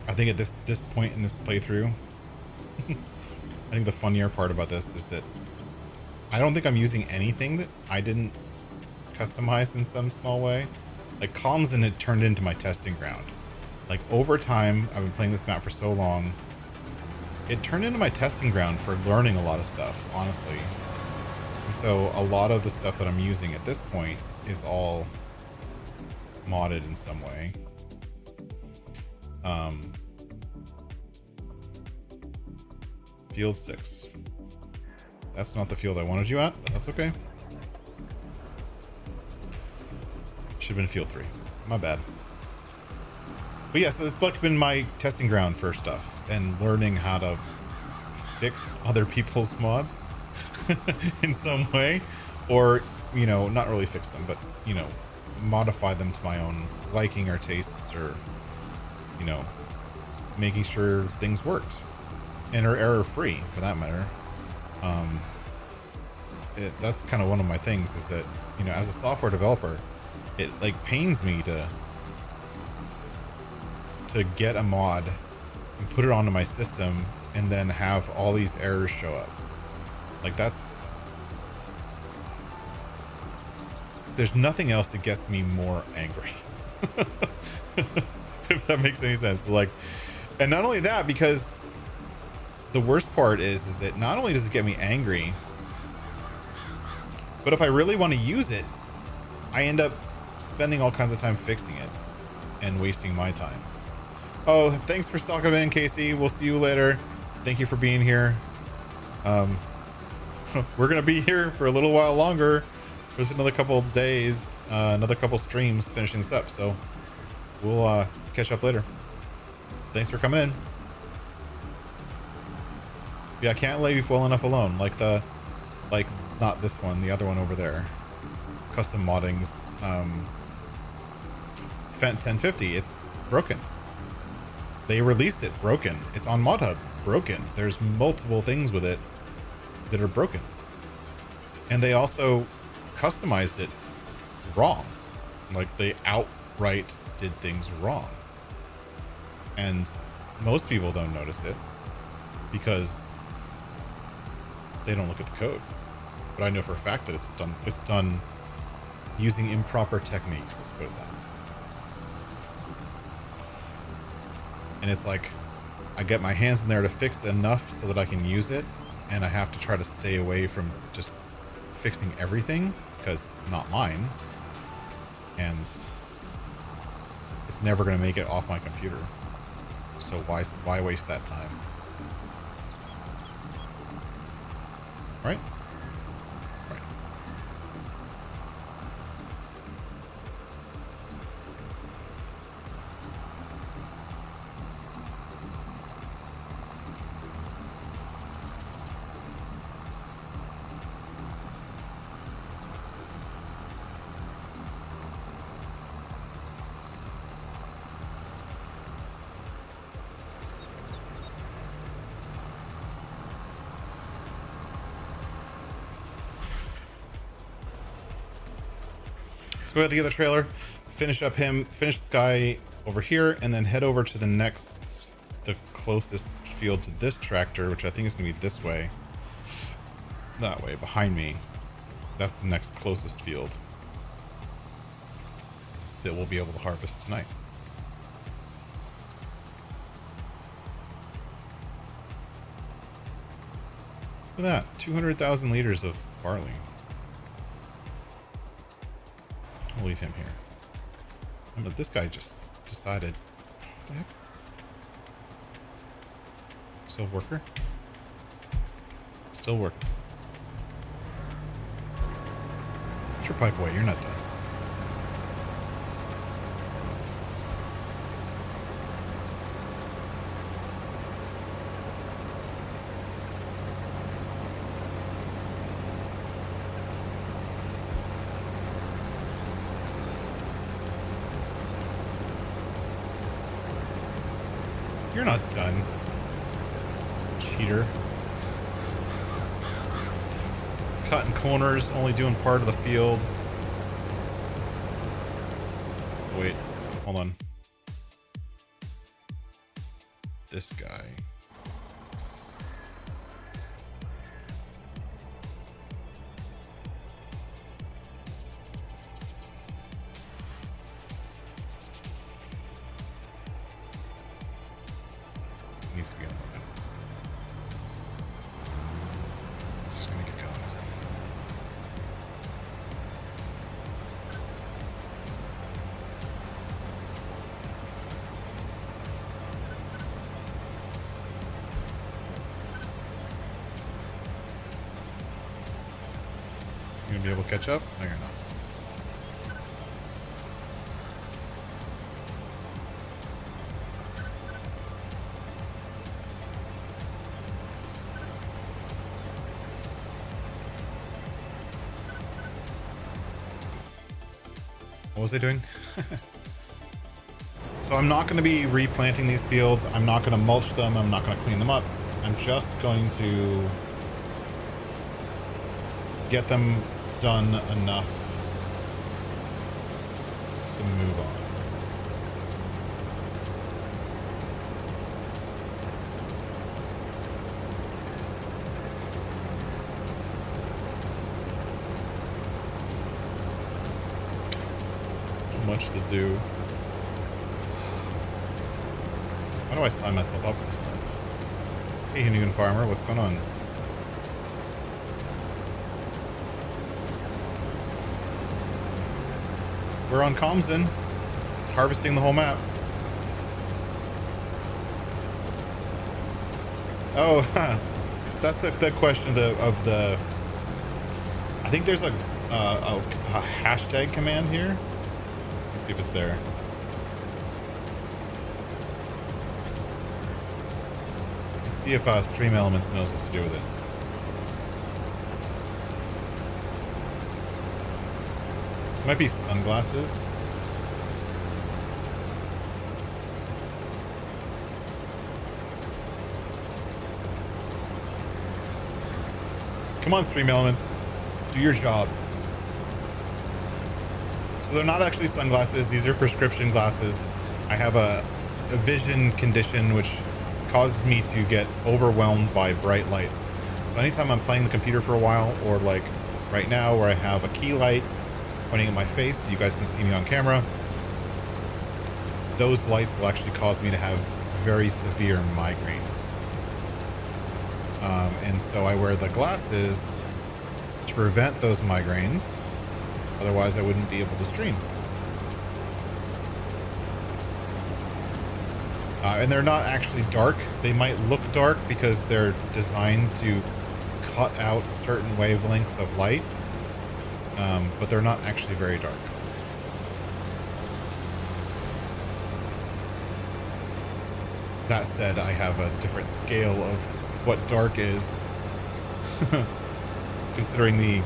I think at this point in this playthrough, I think the funnier part about this is that I don't think I'm using anything that I didn't customize in some small way. Like Calmsden had turned into my testing ground. Like over time, I've been playing this map for so long, it turned into my testing ground for learning a lot of stuff, honestly. And so a lot of the stuff that I'm using at this point is all modded in some way. Field 6. That's not the field I wanted you at, but that's okay. Should have been field 3. My bad. But yeah, so it's been my testing ground for stuff and learning how to fix other people's mods in some way, or, you know, not really fix them, but, you know, modify them to my own liking or tastes, or, you know, making sure things worked. And are error free for that matter. That's kind of one of my things, is that, you know, as a software developer, it like pains me to get a mod and put it onto my system and then have all these errors show up. Like there's nothing else that gets me more angry. If that makes any sense. Like, and not only that, because the worst part is that not only does it get me angry, but if I really want to use it, I end up spending all kinds of time fixing it and wasting my time. Oh, thanks for stopping in, Casey. We'll see you later. Thank you for being here. We're gonna be here for a little while longer. There's another couple of days, another couple streams finishing this up, so we'll catch up later. Thanks for coming in. Yeah, I can't leave you well enough alone. Like not this one, the other one over there. Custom modding's Fent 1050. It's broken. They released it broken. It's on ModHub, broken. There's multiple things with it that are broken. And they also customized it wrong. Like they outright did things wrong. And most people don't notice it because they don't look at the code. But I know for a fact that it's done using improper techniques, let's put it that way. And it's like I get my hands in there to fix enough so that I can use it, and I have to try to stay away from just fixing everything because it's not mine, and it's never going to make it off my computer. So why waste that time? Right? Right. go get the other trailer, finish this guy over here, and then head over to the closest field to this tractor, which I think is gonna be this way. That way, behind me. That's the next closest field that we'll be able to harvest tonight. Look at that, 200,000 liters of barley. I'll leave him here. But this guy just decided, what the heck? Still worker? Still working. Put your pipe away, you're not done. You're not done. Cheater. Cutting corners, only doing part of the field. Wait, hold on. This guy. Needs to be unloaded. It's just gonna get colonized. You gonna be able to catch up? No, you're not. What was I doing? So I'm not going to be replanting these fields. I'm not going to mulch them. I'm not going to clean them up. I'm just going to get them done enough to move on. Much to do. How do I sign myself up for this stuff? Hey, Hinnigan Farmer, what's going on? We're on Calmsden, harvesting the whole map. Oh, that's the question of the. I think there's a hashtag command here. See if it's there. Let's see if Stream Elements knows what to do with it. It might be sunglasses. Come on, Stream Elements. Do your job. So they're not actually sunglasses. These are prescription glasses. I have a vision condition which causes me to get overwhelmed by bright lights. So anytime I'm playing the computer for a while, or like right now where I have a key light pointing at my face so you guys can see me on camera, those lights will actually cause me to have very severe migraines. And so I wear the glasses to prevent those migraines. Otherwise, I wouldn't be able to stream. And they're not actually dark. They might look dark because they're designed to cut out certain wavelengths of light. But they're not actually very dark. That said, I have a different scale of what dark is. Considering the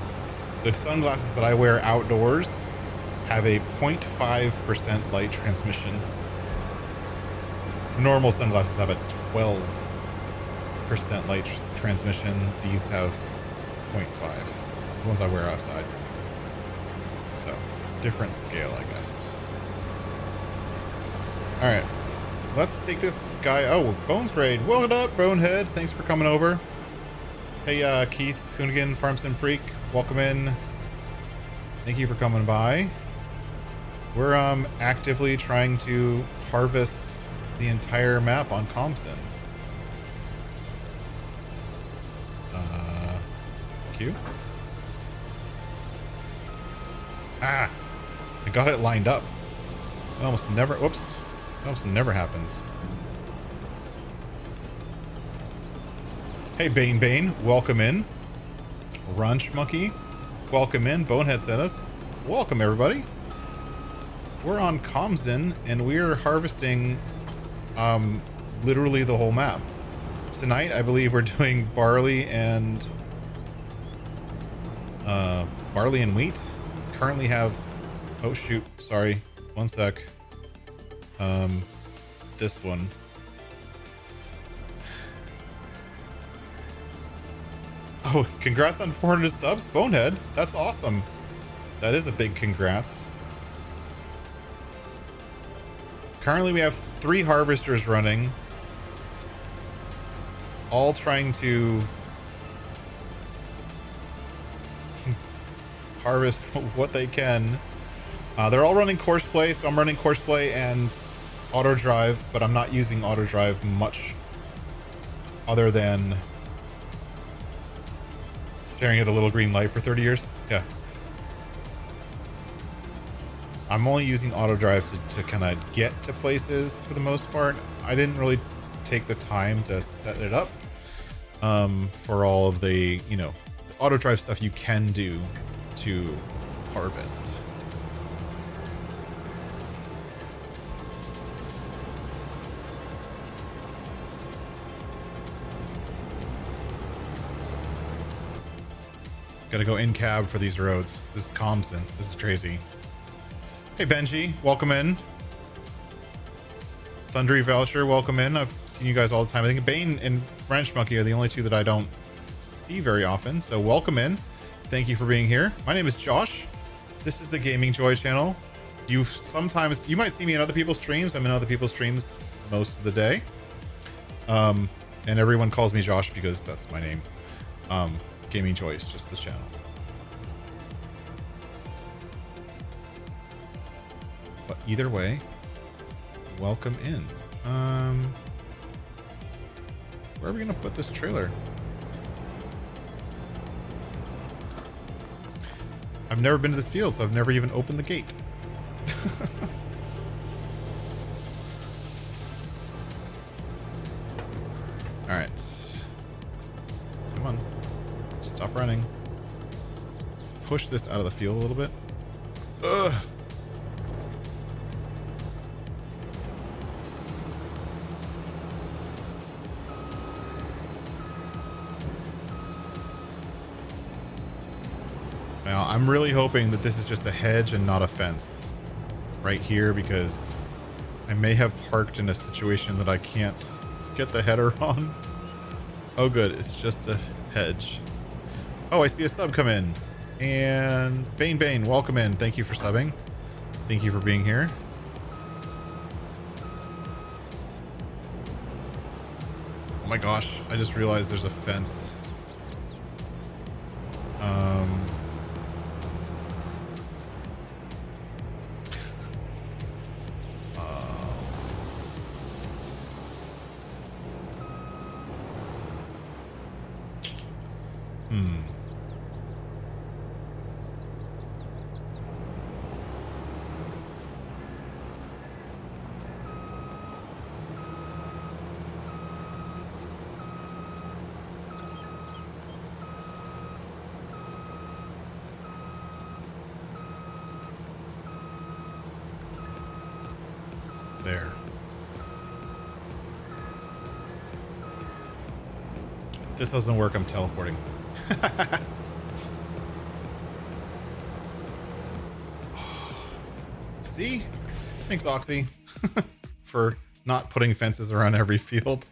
sunglasses that I wear outdoors have a 0.5% light transmission. Normal sunglasses have a 12% light transmission. These have 0.5. The ones I wear outside. So different scale, I guess. All right, let's take this guy. Oh, Bones Raid. What up, Bonehead? Thanks for coming over. Hey, Keith Hoonigan, Farmson Freak. Welcome in. Thank you for coming by. We're actively trying to harvest the entire map on Calmsden. Q. Ah, I got it lined up. It almost never. Whoops. It almost never happens. Hey, Bane, welcome in. Runch Monkey, welcome in. Bonehead sent us. Welcome, everybody. We're on Calmsden, and we're harvesting literally the whole map. Tonight, I believe we're doing barley and wheat. Currently have, oh shoot, sorry, one sec. This one. Oh, congrats on 400 subs, Bonehead. That's awesome. That is a big congrats. Currently, we have 3 harvesters running, all trying to harvest what they can. They're all running course play, so I'm running course play and auto drive, but I'm not using auto drive much other than staring at a little green light for 30 years. Yeah. I'm only using auto drive to kind of get to places for the most part. I didn't really take the time to set it up for all of the, you know, auto drive stuff you can do to harvest. Gotta go in cab for these roads. This is Calmsden. This is crazy. Hey, Benji, welcome in. Thundery Voucher, welcome in. I've seen you guys all the time. I think Bane and French Monkey are the only two that I don't see very often. So welcome in. Thank you for being here. My name is Josh. This is the Gaming Joy channel. You might see me in other people's streams. I'm in other people's streams most of the day. And everyone calls me Josh because that's my name. Gaming Joy is just the channel. But either way, welcome in. Where are we gonna put this trailer? I've never been to this field, so I've never even opened the gate. All right, come on, stop running. Let's push this out of the field a little bit. Ugh. Now, I'm really hoping that this is just a hedge and not a fence right here, because I may have parked in a situation that I can't get the header on. Oh, good. It's just a hedge. Oh, I see a sub come in. And Bane, welcome in. Thank you for subbing. Thank you for being here. Oh my gosh. I just realized there's a fence. There. If this doesn't work, I'm teleporting. See? Thanks, Oxy, for not putting fences around every field.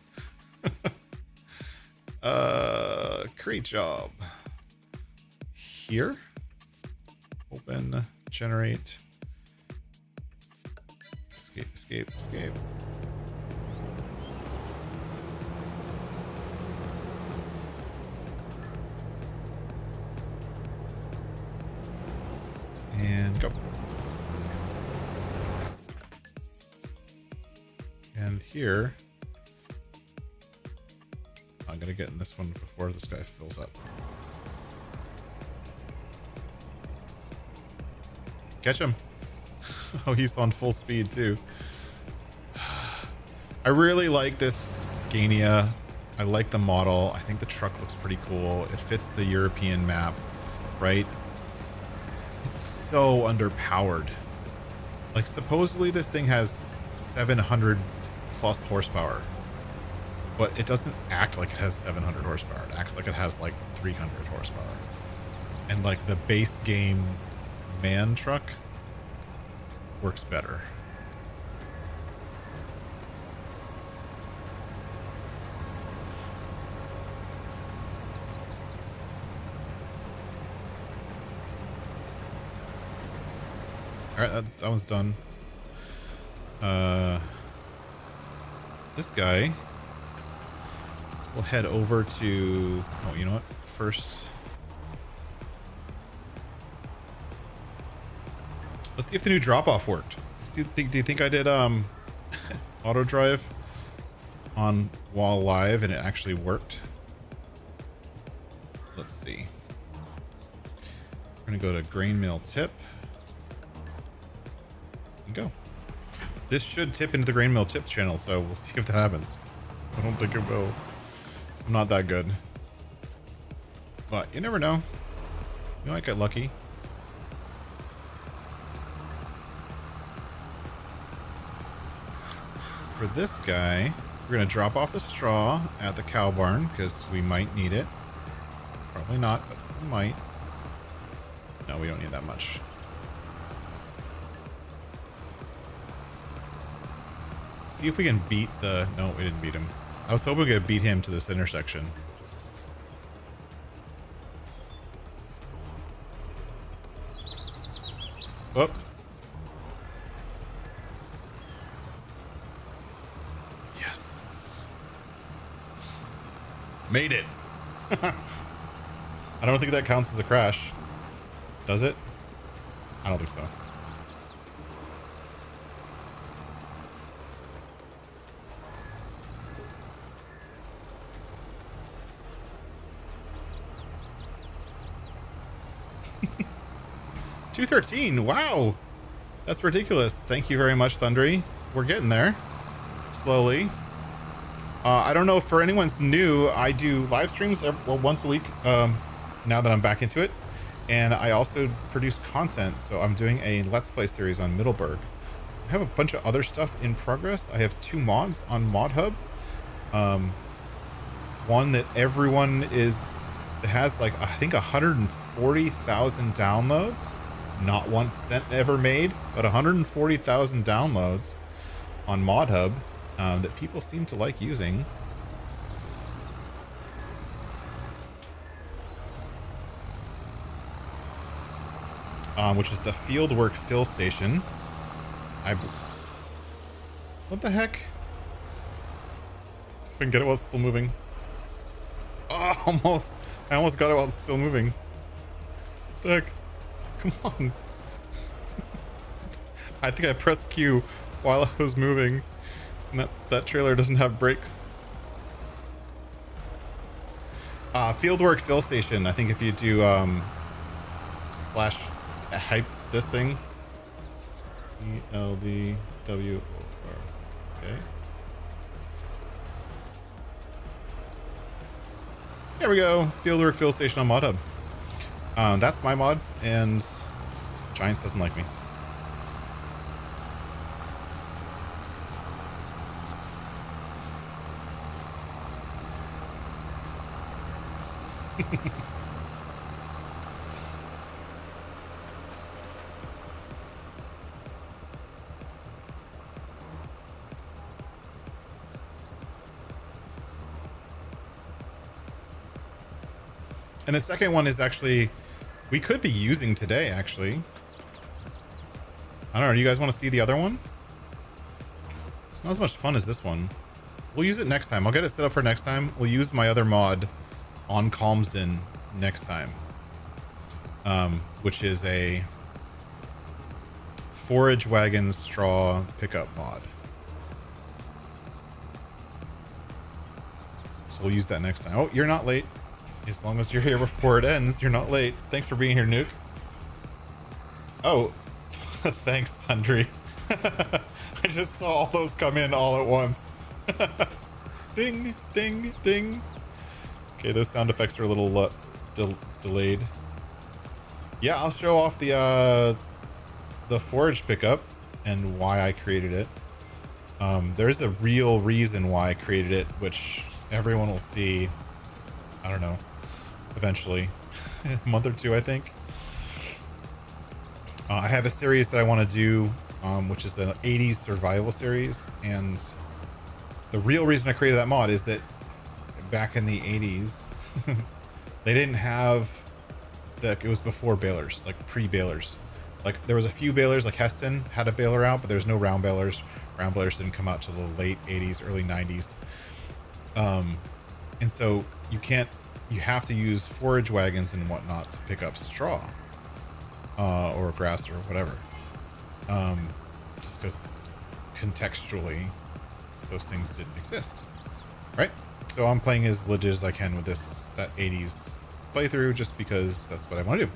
Great job. Here. Open generate. Escape, escape, escape. And go. And here, I'm gonna get in this one before this guy fills up. Catch him. Oh, he's on full speed too. I really like this Scania. I like the model. I think the truck looks pretty cool. It fits the European map, right? It's so underpowered. Like, supposedly this thing has 700 plus horsepower, but it doesn't act like it has 700 horsepower. It acts like it has like 300 horsepower. And like the base game man truck works better. All right, that one's done. This guy will head over to, oh, you know what? First, let's see if the new drop-off worked. Do you think I did auto drive on while live and it actually worked? Let's see. We're gonna go to grain mill tip and go. This should tip into the grain mill tip channel, so we'll see if that happens. I don't think it will. I'm not that good, but you never know. You might get lucky. For this guy, we're gonna drop off the straw at the cow barn because we might need it. Probably not, but we might. No, we don't need that much. See if we can beat the... No, we didn't beat him. I was hoping we could beat him to this intersection. Whoop. Yes. Made it. I don't think that counts as a crash. Does it? I don't think so. $213. Wow, that's ridiculous. Thank you very much, Thundry. We're getting there slowly. I don't know if for anyone's new, I do live streams once a week now that I'm back into it, and I also produce content. So I'm doing a Let's Play series on Middleburg. I have a bunch of other stuff in progress. I have 2 mods on Mod Hub. One that everyone is, it has like, I think 140,000 downloads. Not 1 cent ever made, but 140,000 downloads on Mod Hub that people seem to like using. Which is the Fieldwork Fill Station. What the heck? See if I can get it while it's still moving. Oh, almost. I almost got it while it's still moving. What the heck? Come on. I think I pressed Q while I was moving. And that trailer doesn't have brakes. Fieldwork Fill Station. I think if you do slash hype this thing. ELDWOR. Okay. There we go. Fieldwork Fill Station on Mod Hub. That's my mod, and Giants doesn't like me. And the second one is actually, we could be using today, actually. I don't know. Do you guys want to see the other one? It's not as much fun as this one. We'll use it next time. I'll get it set up for next time. We'll use my other mod on Calmsden next time. Which is a forage wagon straw pickup mod. So we'll use that next time. Oh, you're not late. As long as you're here before it ends, you're not late. Thanks for being here, Nuke. Oh, thanks, Thundry. I just saw all those come in all at once. Ding, ding, ding. Okay, those sound effects are a little delayed. Yeah, I'll show off the forage pickup and why I created it. There's a real reason why I created it, which everyone will see, I don't know, eventually. A month or two, I think. I have a series that I want to do, which is an 80s survival series, and the real reason I created that mod is that back in the 80s, they didn't have it was before balers, like pre-balers. Like there was a few balers, like Heston had a baler out, but there's no round balers. Round balers didn't come out till the late 80s, early 90s. And so you have to use forage wagons and whatnot to pick up straw, or grass or whatever. Just because contextually those things didn't exist, right? So I'm playing as legit as I can with that 80s playthrough, just because that's what I want to do.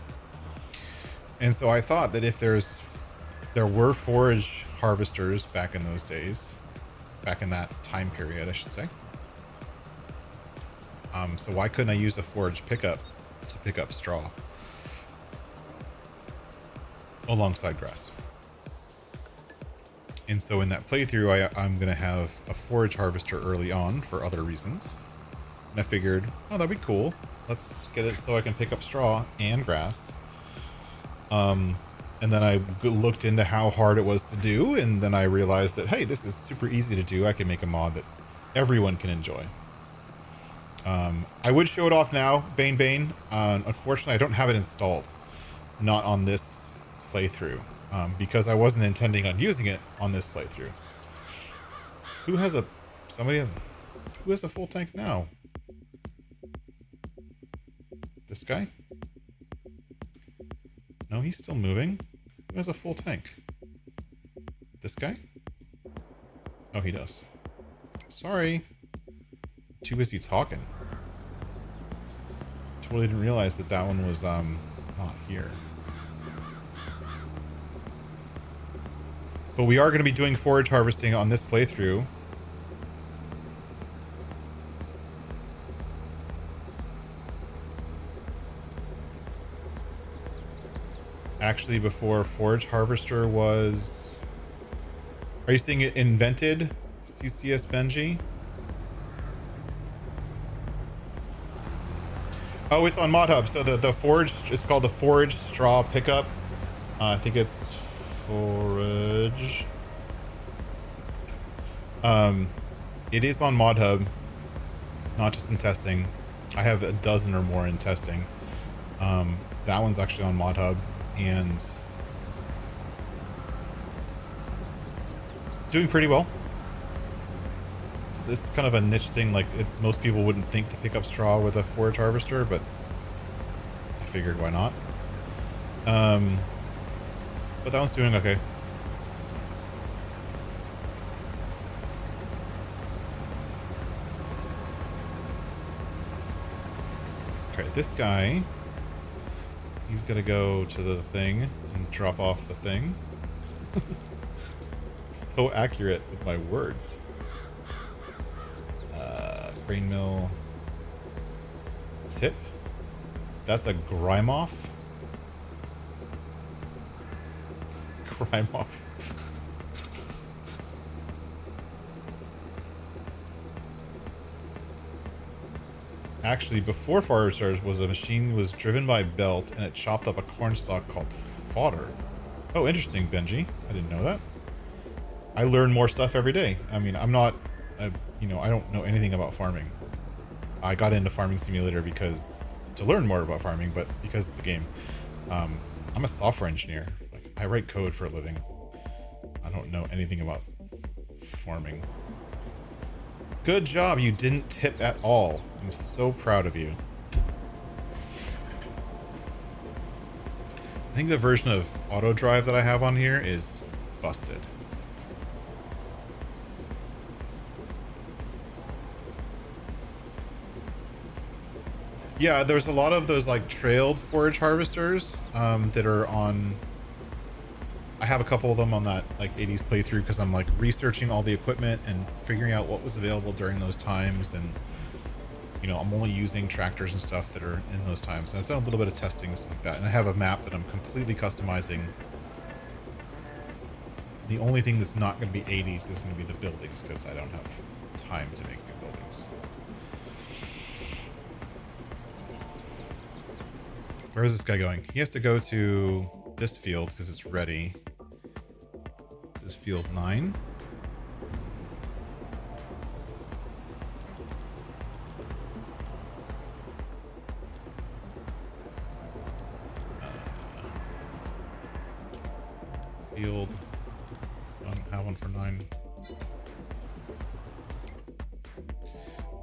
And so I thought that if there were forage harvesters back in those days, back in that time period, I should say. So why couldn't I use a forage pickup to pick up straw alongside grass? And so in that playthrough, I'm going to have a forage harvester early on for other reasons. And I figured, oh, that'd be cool. Let's get it so I can pick up straw and grass. And then I looked into how hard it was to do, and then I realized that, hey, this is super easy to do. I can make a mod that everyone can enjoy. I would show it off now, Bane. Unfortunately, I don't have it installed. Not on this playthrough. Because I wasn't intending on using it on this playthrough. Who has a full tank now? This guy? No, he's still moving. Who has a full tank? This guy? Oh, he does. Sorry. Too busy talking. Totally didn't realize that one was not here. But we are going to be doing forage harvesting on this playthrough. Actually, before forage harvester was... Are you seeing it invented? CCS Benji? Oh, it's on Mod Hub. So the forage, it's called the forage straw pickup. I think it's forage. It is on Mod Hub, not just in testing. I have a dozen or more in testing. That one's actually on Mod Hub and doing pretty well. It's kind of a niche thing. Like most people wouldn't think to pick up straw with a forage harvester, but I figured why not. But that one's doing okay. Okay, this guy, he's gonna go to the thing and drop off the thing. So accurate with my words. Grain mill tip. That's a grime off. Grime off. Actually, before foragers was a machine was driven by a belt and it chopped up a corn stalk called fodder. Oh, interesting, Benji. I didn't know that. I learn more stuff every day. I mean, I'm not, you know, I don't know anything about farming. I got into Farming Simulator to learn more about farming, but because it's a game. I'm a software engineer. Like, I write code for a living. don't know anything about farming. Good job, you didn't tip at all. I'm so proud of you. I think the version of auto drive that I have on here is busted. Yeah, there's a lot of those like trailed forage harvesters that are on. I have a couple of them on that like 80s playthrough because I'm like researching all the equipment and figuring out what was available during those times, and you know, I'm only using tractors and stuff that are in those times. And I've done a little bit of testing and stuff like that, and I have a map that I'm completely customizing. The only thing that's not going to be 80s is going to be the buildings because I don't have time to make new buildings. Where is this guy going? He has to go to this field because it's ready. This is field 9. Field. I don't have one for 9.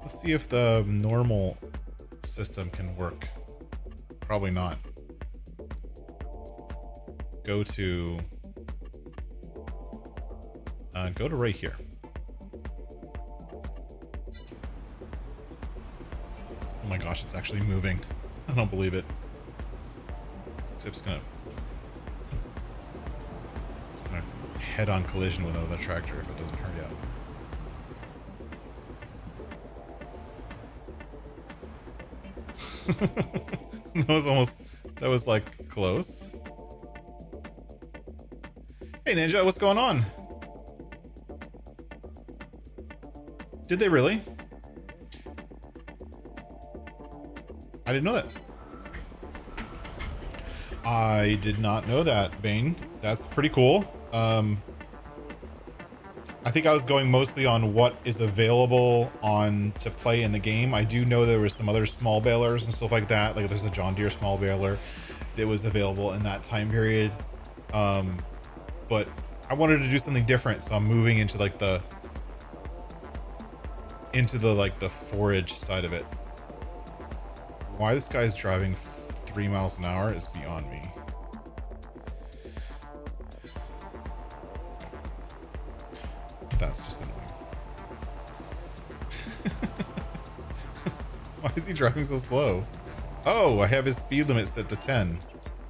Let's see if the normal system can work. Probably not. Go to right here. Oh my gosh, it's actually moving. I don't believe it. It's gonna head-on collision with another tractor if it doesn't hurry up. That was like close. Hey Ninja, what's going on? Did they really? I didn't know that. I did not know that, Bane. That's pretty cool. I think I was going mostly on what is available to play in the game. I do know there was some other small balers and stuff like that. Like there's a John Deere small baler that was available in that time period. But I wanted to do something different, so I'm moving into like the forage side of it. Why this guy's driving 3 miles an hour is beyond me. That's just annoying. Why is he driving so slow? Oh, I have his speed limit set to 10.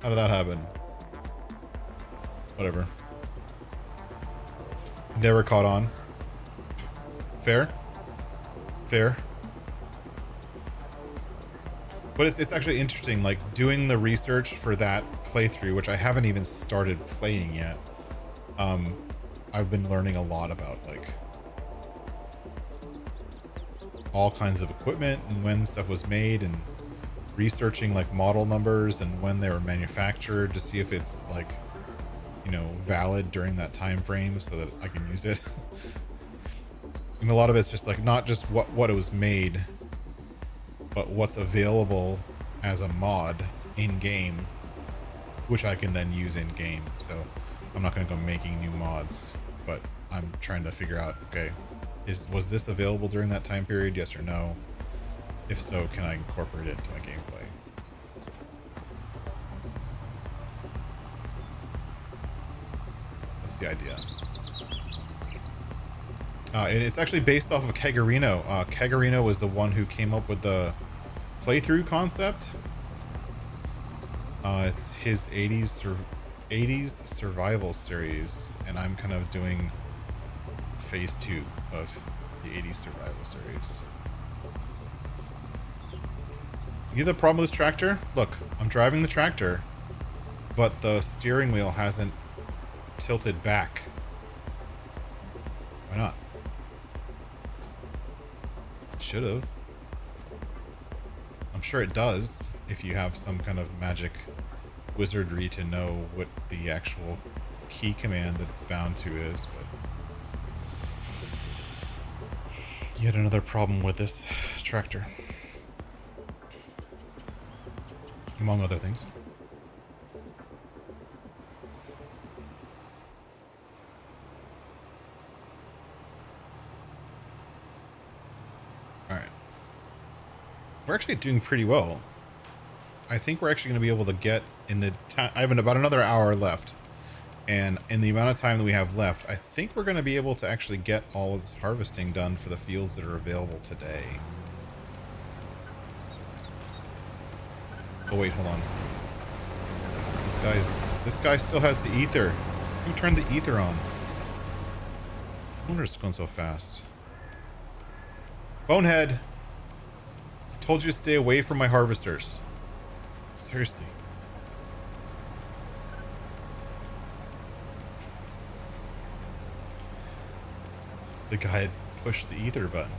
How did that happen? Whatever. Never caught on. Fair? Fair. But it's actually interesting, like doing the research for that playthrough, which I haven't even started playing yet. I've been learning a lot about like all kinds of equipment and when stuff was made, and researching like model numbers and when they were manufactured to see if it's like, you know, valid during that time frame so that I can use it. And a lot of it's just like not just what it was made, but what's available as a mod in game, which I can then use in game. So I'm not going to go making new mods, but I'm trying to figure out, okay, was this available during that time period? Yes or no? If so, can I incorporate it into my gameplay? That's the idea. And it's actually based off of Kegarino. Kegarino was the one who came up with the playthrough concept. It's his 80s survival series, and I'm kind of doing phase 2 of the 80s survival series. You get the problem with this tractor? Look, I'm driving the tractor, but the steering wheel hasn't tilted back. Why not? It should have. I'm sure it does if you have some kind of magic wizardry to know what the actual key command that it's bound to is, but yet another problem with this tractor, among other things. we're actually doing pretty well. I think we're actually going to be able to get in the time. I have about another hour left. And in the amount of time that we have left, I think we're going to be able to actually get all of this harvesting done for the fields that are available today. Oh wait, hold on. This guy still has the ether. Who turned the ether on? I wonder it's going so fast. Bonehead! I told you to stay away from my harvesters. Seriously. The guy had pushed the ether button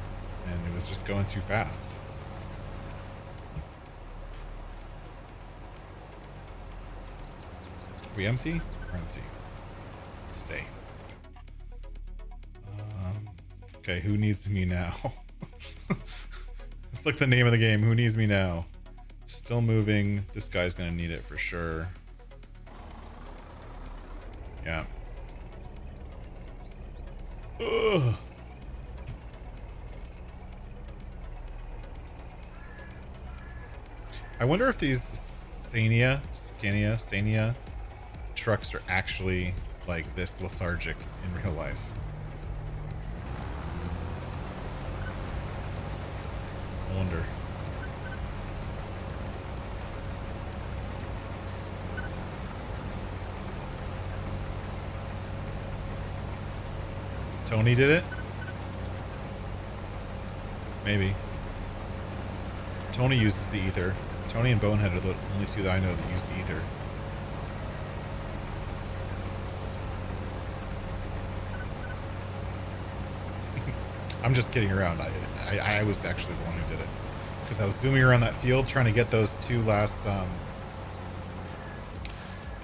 and it was just going too fast. Are we empty? We're empty. Stay. Okay, who needs me now? It's like the name of the game. Who needs me now? Still moving. This guy's gonna need it for sure. Yeah. Ugh. I wonder if these Scania trucks are actually like this lethargic in real life. I wonder. Tony did it? Maybe. Tony uses the ether. Tony and Bonehead are the only two that I know that use the ether. I'm just kidding around. I was actually the one who did it. Because I was zooming around that field trying to get those two last, like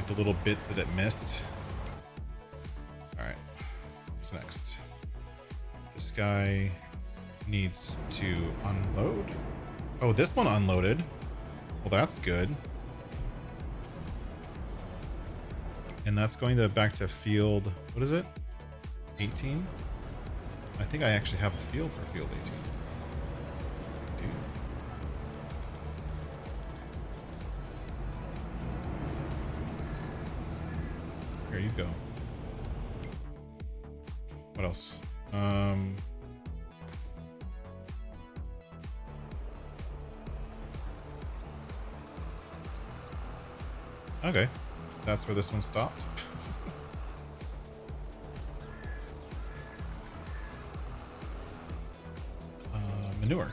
the little bits that it missed. Alright. What's next? This guy needs to unload. Oh, this one unloaded. Well, that's good. And that's going to back to field, what is it? 18? I think I actually have a field for field 18. Dude. Here you go. What else? Okay. That's where this one stopped. Manure.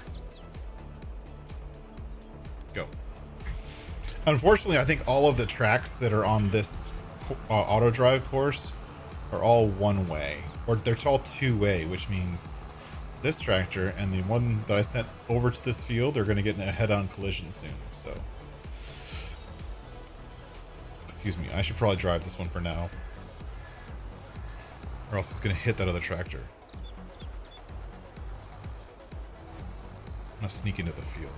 Go. Unfortunately, I think all of the tracks that are on this auto drive course are all one way, or they're all two way, which means this tractor and the one that I sent over to this field are going to get in a head-on collision soon. So, excuse me, I should probably drive this one for now, or else it's going to hit that other tractor. I'm gonna sneak into the field.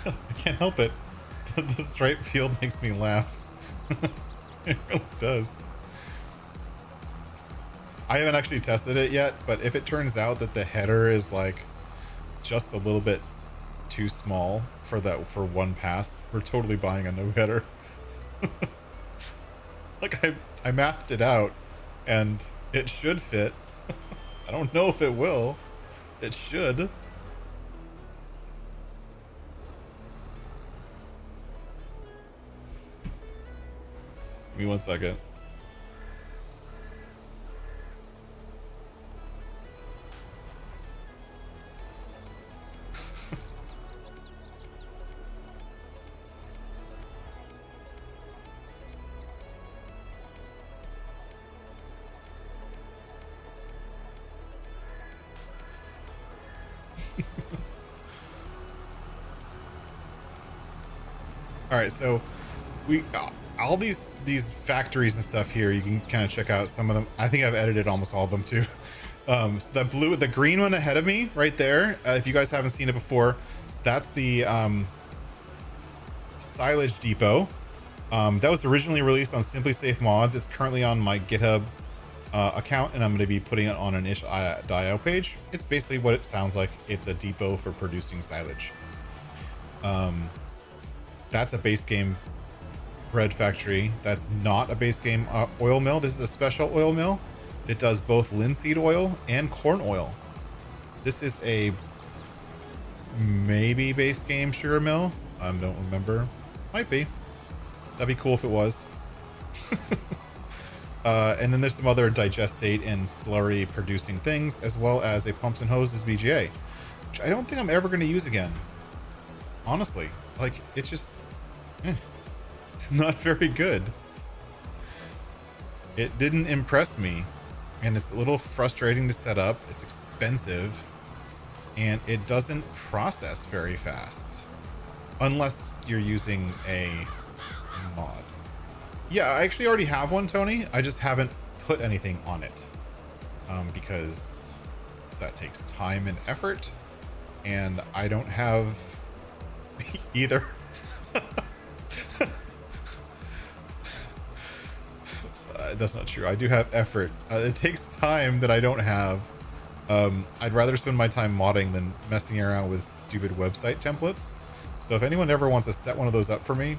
I can't help it. The striped field makes me laugh. It really does. I haven't actually tested it yet, but if it turns out that the header is like just a little bit too small for one pass, we're totally buying a no header. Like I mathed it out and it should fit. I don't know if it will. It should. Give me 1 second. All right, so we all these factories and stuff here, you can kind of check out some of them. I think I've edited almost all of them too. So the green one ahead of me right there, if you guys haven't seen it before, that's the silage depot. That was originally released on Simply Safe Mods. It's currently on my GitHub account, and I'm going to be putting it on an itch.io page. It's basically what it sounds like. It's a depot for producing silage. That's a base game bread factory. That's not a base game oil mill. This is a special oil mill. It does both linseed oil and corn oil. This is a maybe base game sugar mill. I don't remember. Might be. That'd be cool if it was. And then there's some other digestate and slurry producing things, as well as a pumps and hoses VGA, which I don't think I'm ever going to use again. Honestly, like it just, it's not very good. It didn't impress me, and it's a little frustrating to set up. It's expensive, and it doesn't process very fast, unless you're using a mod. Yeah, I actually already have one, Tony. I just haven't put anything on it because that takes time and effort, and I don't have either. That's not true. I do have effort. It takes time that I don't have. I'd rather spend my time modding than messing around with stupid website templates. So if anyone ever wants to set one of those up for me,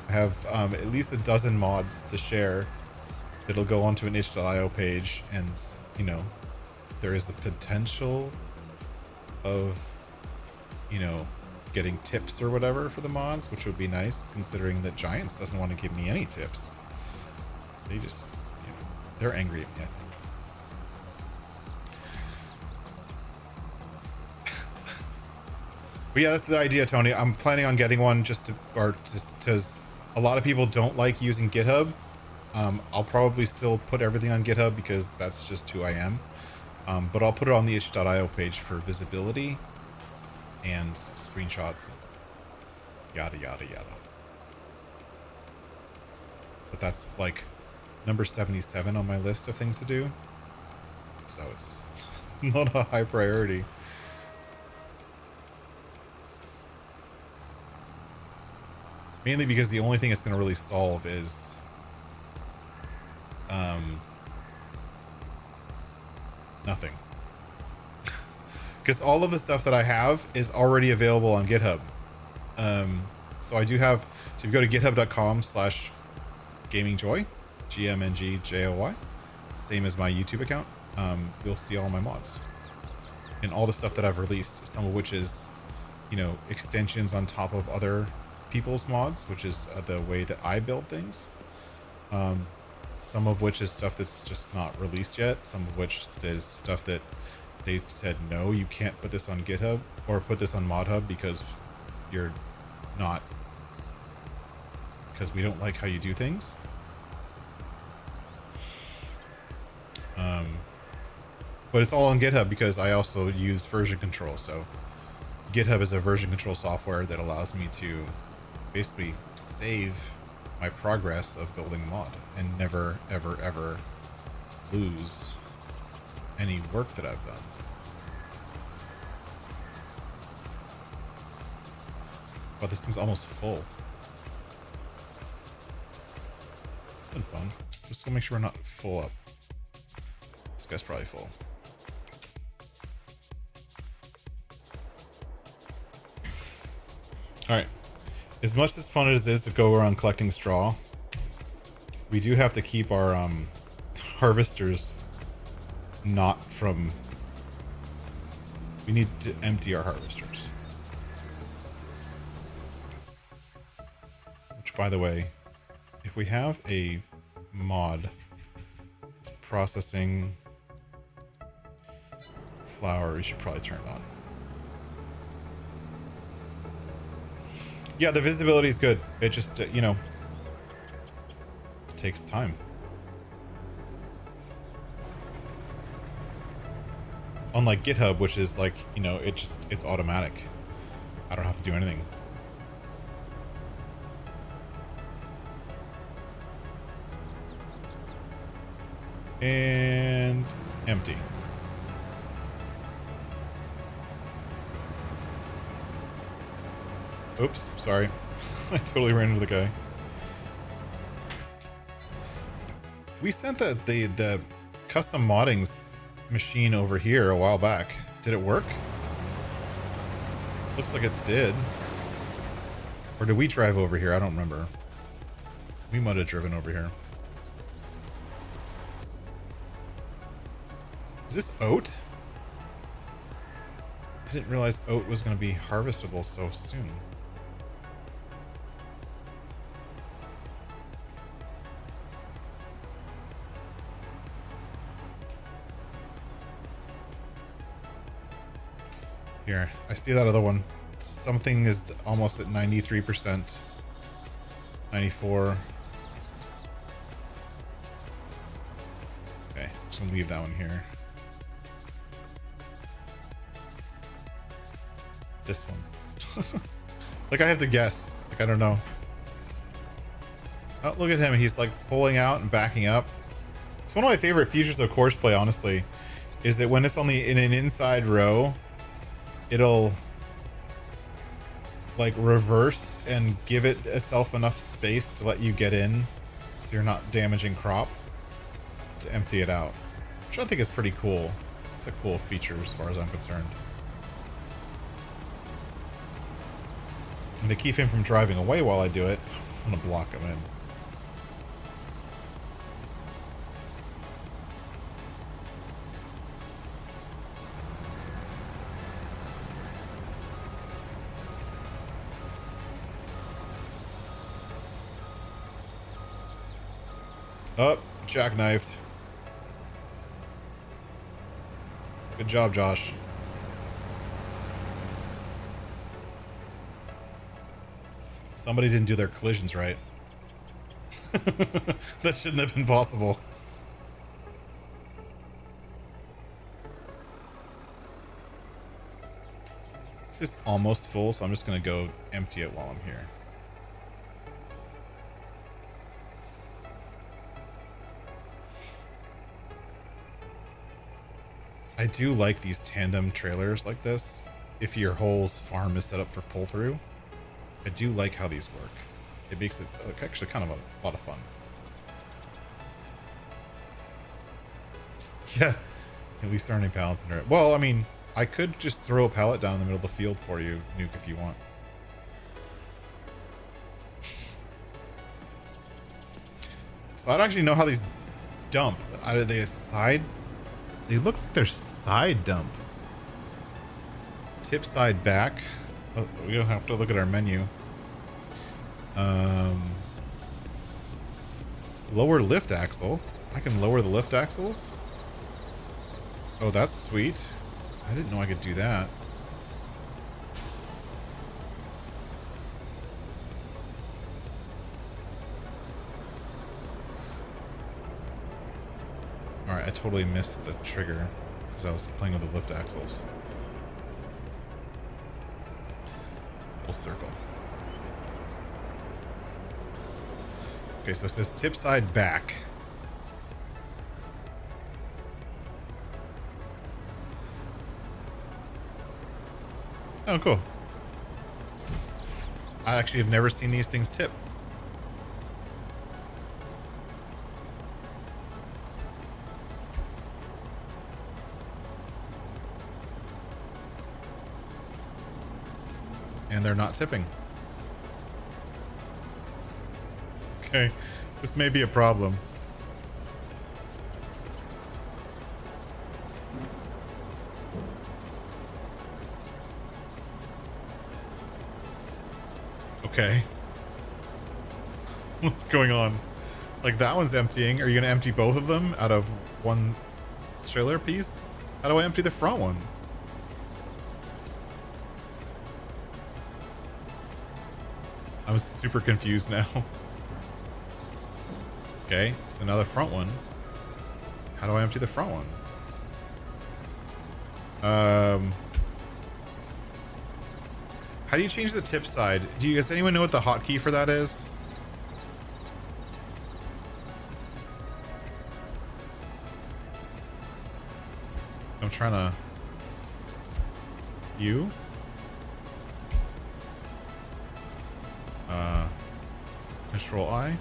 I have at least a dozen mods to share. It'll go onto an itch.io page, and you know, there is the potential of, you know, getting tips or whatever for the mods, which would be nice considering that Giants doesn't want to give me any tips. They just, you know, they're angry at me, I think. But yeah, that's the idea, Tony. I'm planning on getting one just because a lot of people don't like using GitHub. I'll probably still put everything on GitHub because that's just who I am. But I'll put it on the itch.io page for visibility and screenshots, yada, yada, yada. But that's like number 77 on my list of things to do. So it's not a high priority. Mainly because the only thing it's going to really solve is nothing. Because all of the stuff that I have is already available on GitHub. So I do have, so if you go to github.com/gamingjoy, GMNGJOY, same as my YouTube account, you'll see all my mods and all the stuff that I've released, some of which is, you know, extensions on top of other people's mods, which is the way that I build things. Some of which is stuff that's just not released yet. Some of which is stuff that they said, no, you can't put this on GitHub or put this on ModHub because you're not, because we don't like how you do things. But it's all on GitHub because I also use version control. So GitHub is a version control software that allows me to basically save my progress of building a mod and never, ever, ever lose any work that I've done. But this thing's almost full. It's been fun. Just go make sure we're not full up. This guy's probably full. All right. As much as fun as it is to go around collecting straw, we do have to keep our harvesters not from... We need to empty our harvesters. Which, by the way, if we have a mod that's processing flour, we should probably turn it on. Yeah, the visibility is good. It just, you know, it takes time. Unlike GitHub, which is like, you know, it's automatic. I don't have to do anything. And empty. Oops, sorry. I totally ran into the guy. We sent the custom moddings machine over here a while back. Did it work? Looks like it did. Or did we drive over here? I don't remember. We might have driven over here. Is this oat? I didn't realize oat was going to be harvestable so soon. Here, I see that other one. Something is almost at 93%. 94. Okay, just gonna leave that one here. This one. Like I have to guess. Like I don't know. Oh, look at him. He's like pulling out and backing up. It's one of my favorite features of Courseplay, honestly, is that when it's only in an inside row, it'll like reverse and give it itself enough space to let you get in so you're not damaging crop to empty it out, which I think is pretty cool. It's a cool feature as far as I'm concerned. And to keep him from driving away while I do it, I'm gonna block him in. Oh, jackknifed. Good job, Josh. Somebody didn't do their collisions right. That shouldn't have been possible. This is almost full, so I'm just gonna go empty it while I'm here. I do like these tandem trailers like this. If your whole farm is set up for pull-through, I do like how these work. It makes it actually kind of a lot of fun. Yeah, at least there aren't any pallets in there. Well, I mean, I could just throw a pallet down in the middle of the field for you, Nuke, if you want. So I don't actually know how these dump. Are they a side? They look like they're side dump. Tip side back. Oh, we don't have to look at our menu. Lower lift axle. I can lower the lift axles. Oh, that's sweet. I didn't know I could do that. Alright, I totally missed the trigger because I was playing with the lift axles. Full circle. Okay, so it says tip side back. Oh, cool. I actually have never seen these things tip. And they're not tipping. Okay, this may be a problem. Okay. What's going on? Like that one's emptying. Are you gonna empty both of them out of one trailer piece? How do I empty the front one? I'm super confused now. Okay, so now the front one. How do I empty the front one? How do you change the tip side? Does anyone know what the hotkey for that is? I'm trying to... You? Control I?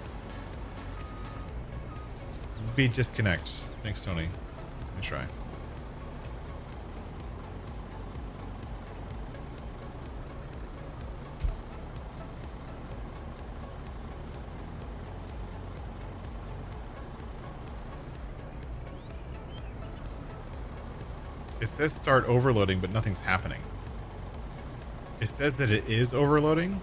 be disconnect. Thanks, Tony. Nice try. It says start overloading, but nothing's happening. It says that it is overloading,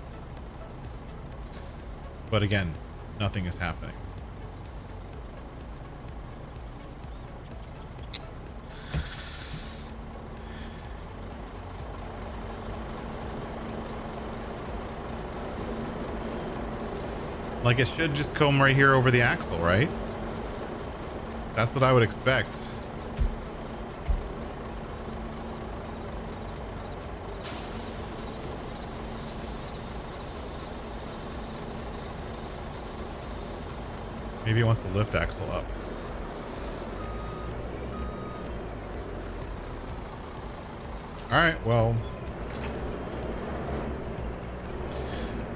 but again, nothing is happening. Like, it should just come right here over the axle, right? That's what I would expect. Maybe it wants to lift axle up. All right, well,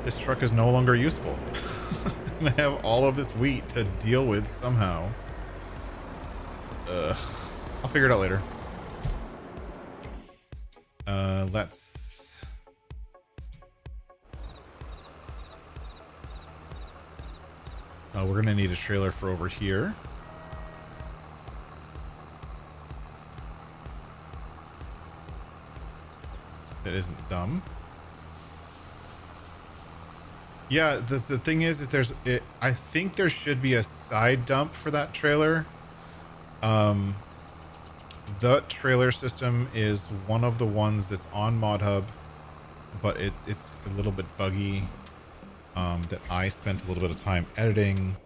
this truck is no longer useful. I have all of this wheat to deal with somehow. Ugh. I'll figure it out later. Let's... we're gonna need a trailer for over here. That isn't dumb. Yeah, the thing is I think there should be a side dump for that trailer. The trailer system is one of the ones that's on ModHub, but it's a little bit buggy. That I spent a little bit of time editing.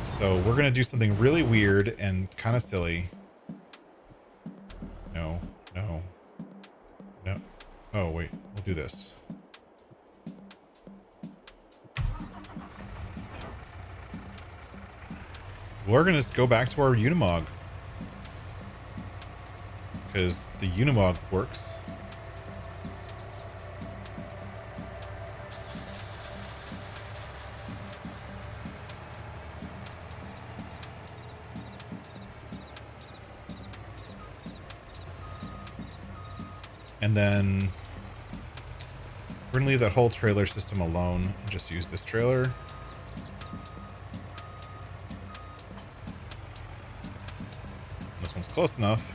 So we're gonna do something really weird and kind of silly. No. Oh wait, we'll do this. We're gonna just go back to our Unimog, because the Unimog works. And then we're gonna leave that whole trailer system alone and just use this trailer. This one's close enough.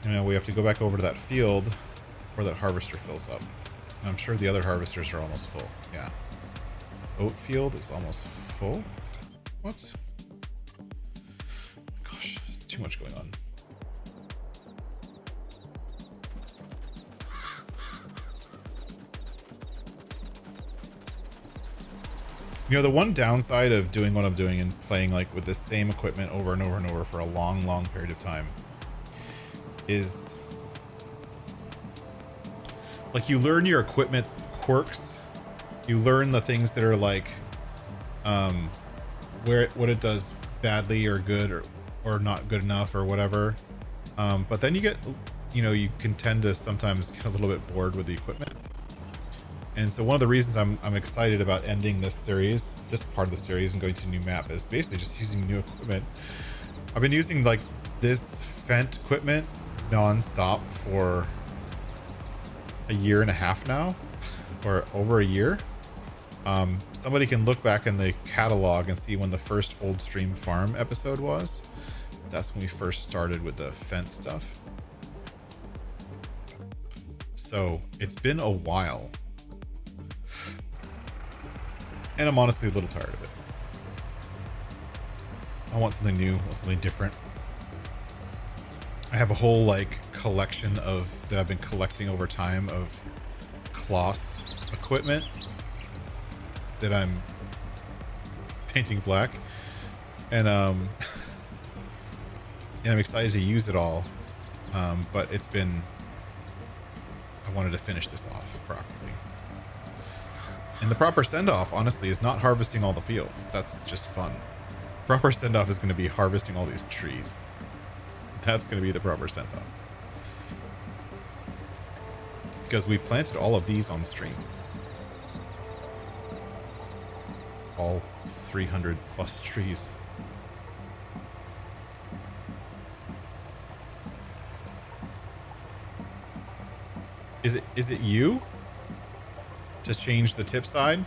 You know, we have to go back over to that field before that harvester fills up. And I'm sure the other harvesters are almost full. Yeah. Oat field is almost full. What? Gosh, too much going on. You know, the one downside of doing what I'm doing and playing like with the same equipment over and over and over for a long period of time is like you learn your equipment's quirks. You learn the things that are like what it does badly or good or not good enough or whatever. But then you get, you know, you can tend to sometimes get a little bit bored with the equipment. And so one of the reasons I'm excited about ending this series, this part of the series, and going to a new map is basically just using new equipment. I've been using like this Fent equipment non-stop for a year and a half now, or over a year. Somebody can look back in the catalog and see when the first Old Stream Farm episode was. That's when we first started with the Fent stuff. So it's been a while. And I'm honestly a little tired of it. I want something new, I want something different. I have a whole like collection that I've been collecting over time of Kloss equipment that I'm painting black. And I'm excited to use it all. But I wanted to finish this off properly. And the proper send-off, honestly, is not harvesting all the fields. That's just fun. Proper send-off is going to be harvesting all these trees. That's going to be the proper send-off. Because we planted all of these on stream. All 300 plus trees. Is it you? To change the tip side?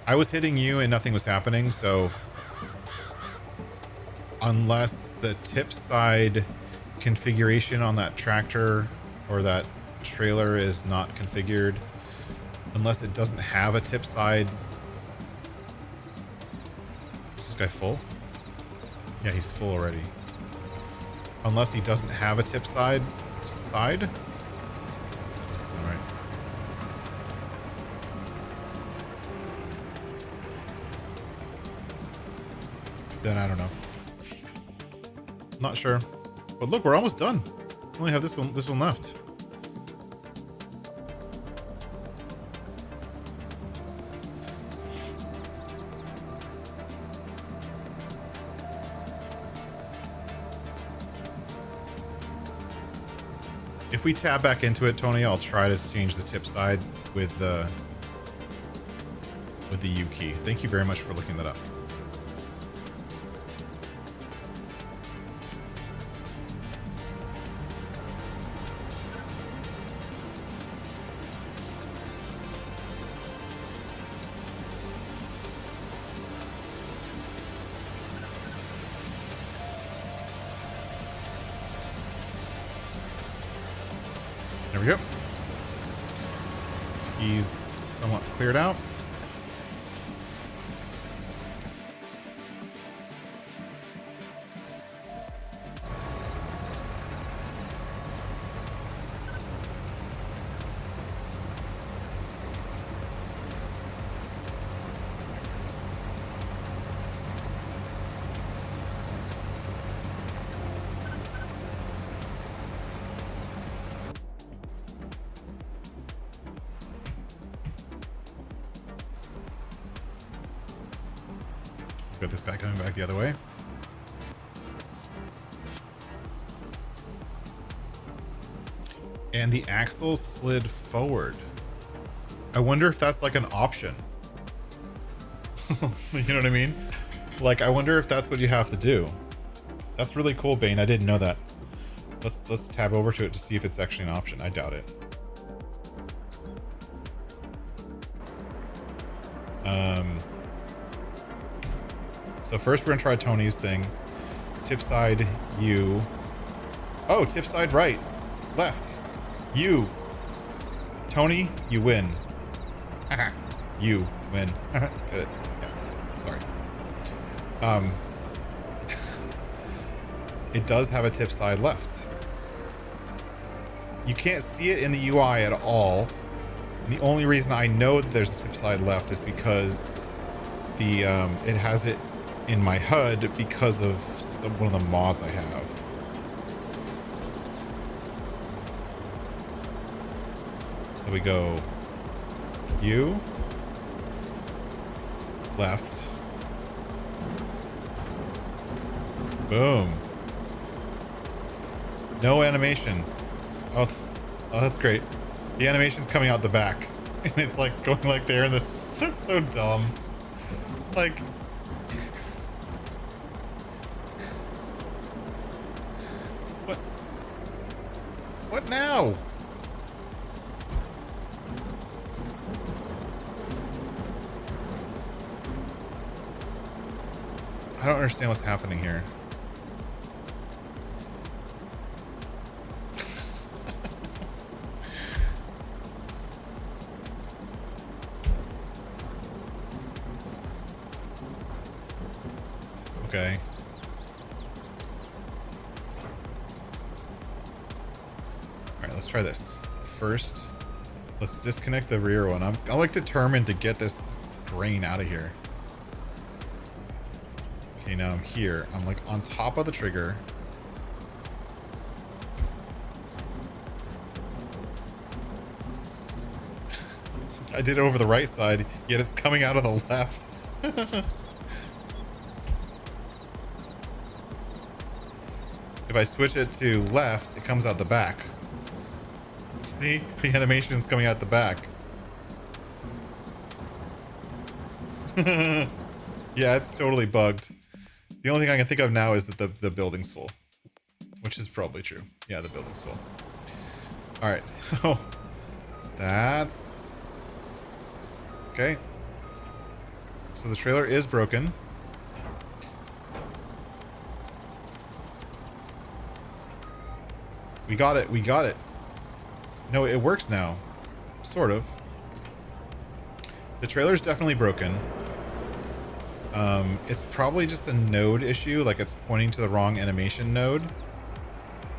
I was hitting you and nothing was happening, so unless the tip side configuration on that tractor or that trailer is not configured, unless it doesn't have a tip side. Is this guy full? Yeah, he's full already. Unless he doesn't have a tip side. This is all right. Then I don't know. Not sure. But look, we're almost done. We only have this one left. If we tab back into it, Tony, I'll try to change the tip side with the U key. Thank you very much for looking that up. There we go. He's somewhat cleared out. Got this guy coming back the other way. And the axle slid forward. I wonder if that's like an option. You know what I mean? Like, I wonder if that's what you have to do. That's really cool, Bane. I didn't know that. Let's tab over to it to see if it's actually an option. I doubt it. So first we're gonna try Tony's thing. Tip side U. Oh, tip side right. Left. U. Tony, you win. You win. Good. Yeah. Sorry. It does have a tip side left. You can't see it in the UI at all. And the only reason I know that there's a tip side left is because the it has it in my HUD because of one of the mods I have. So we go U, left, boom. No animation. Oh, that's great. The animation's coming out the back, and it's like going like there, and that's so dumb. Like, what now? I don't understand what's happening here. Okay. Alright, let's try this. First, let's disconnect the rear one. I'm like determined to get this grain out of here. Okay, now I'm here. I'm like on top of the trigger. I did it over the right side, yet it's coming out of the left. If I switch it to left, it comes out the back. See? The animation's coming out the back. Yeah, it's totally bugged. The only thing I can think of now is that the building's full, which is probably true. Yeah, the building's full. All right, so that's okay. So the trailer is broken. We got it. We got it. No, it works now. Sort of. The trailer's definitely broken. It's probably just a node issue, like it's pointing to the wrong animation node.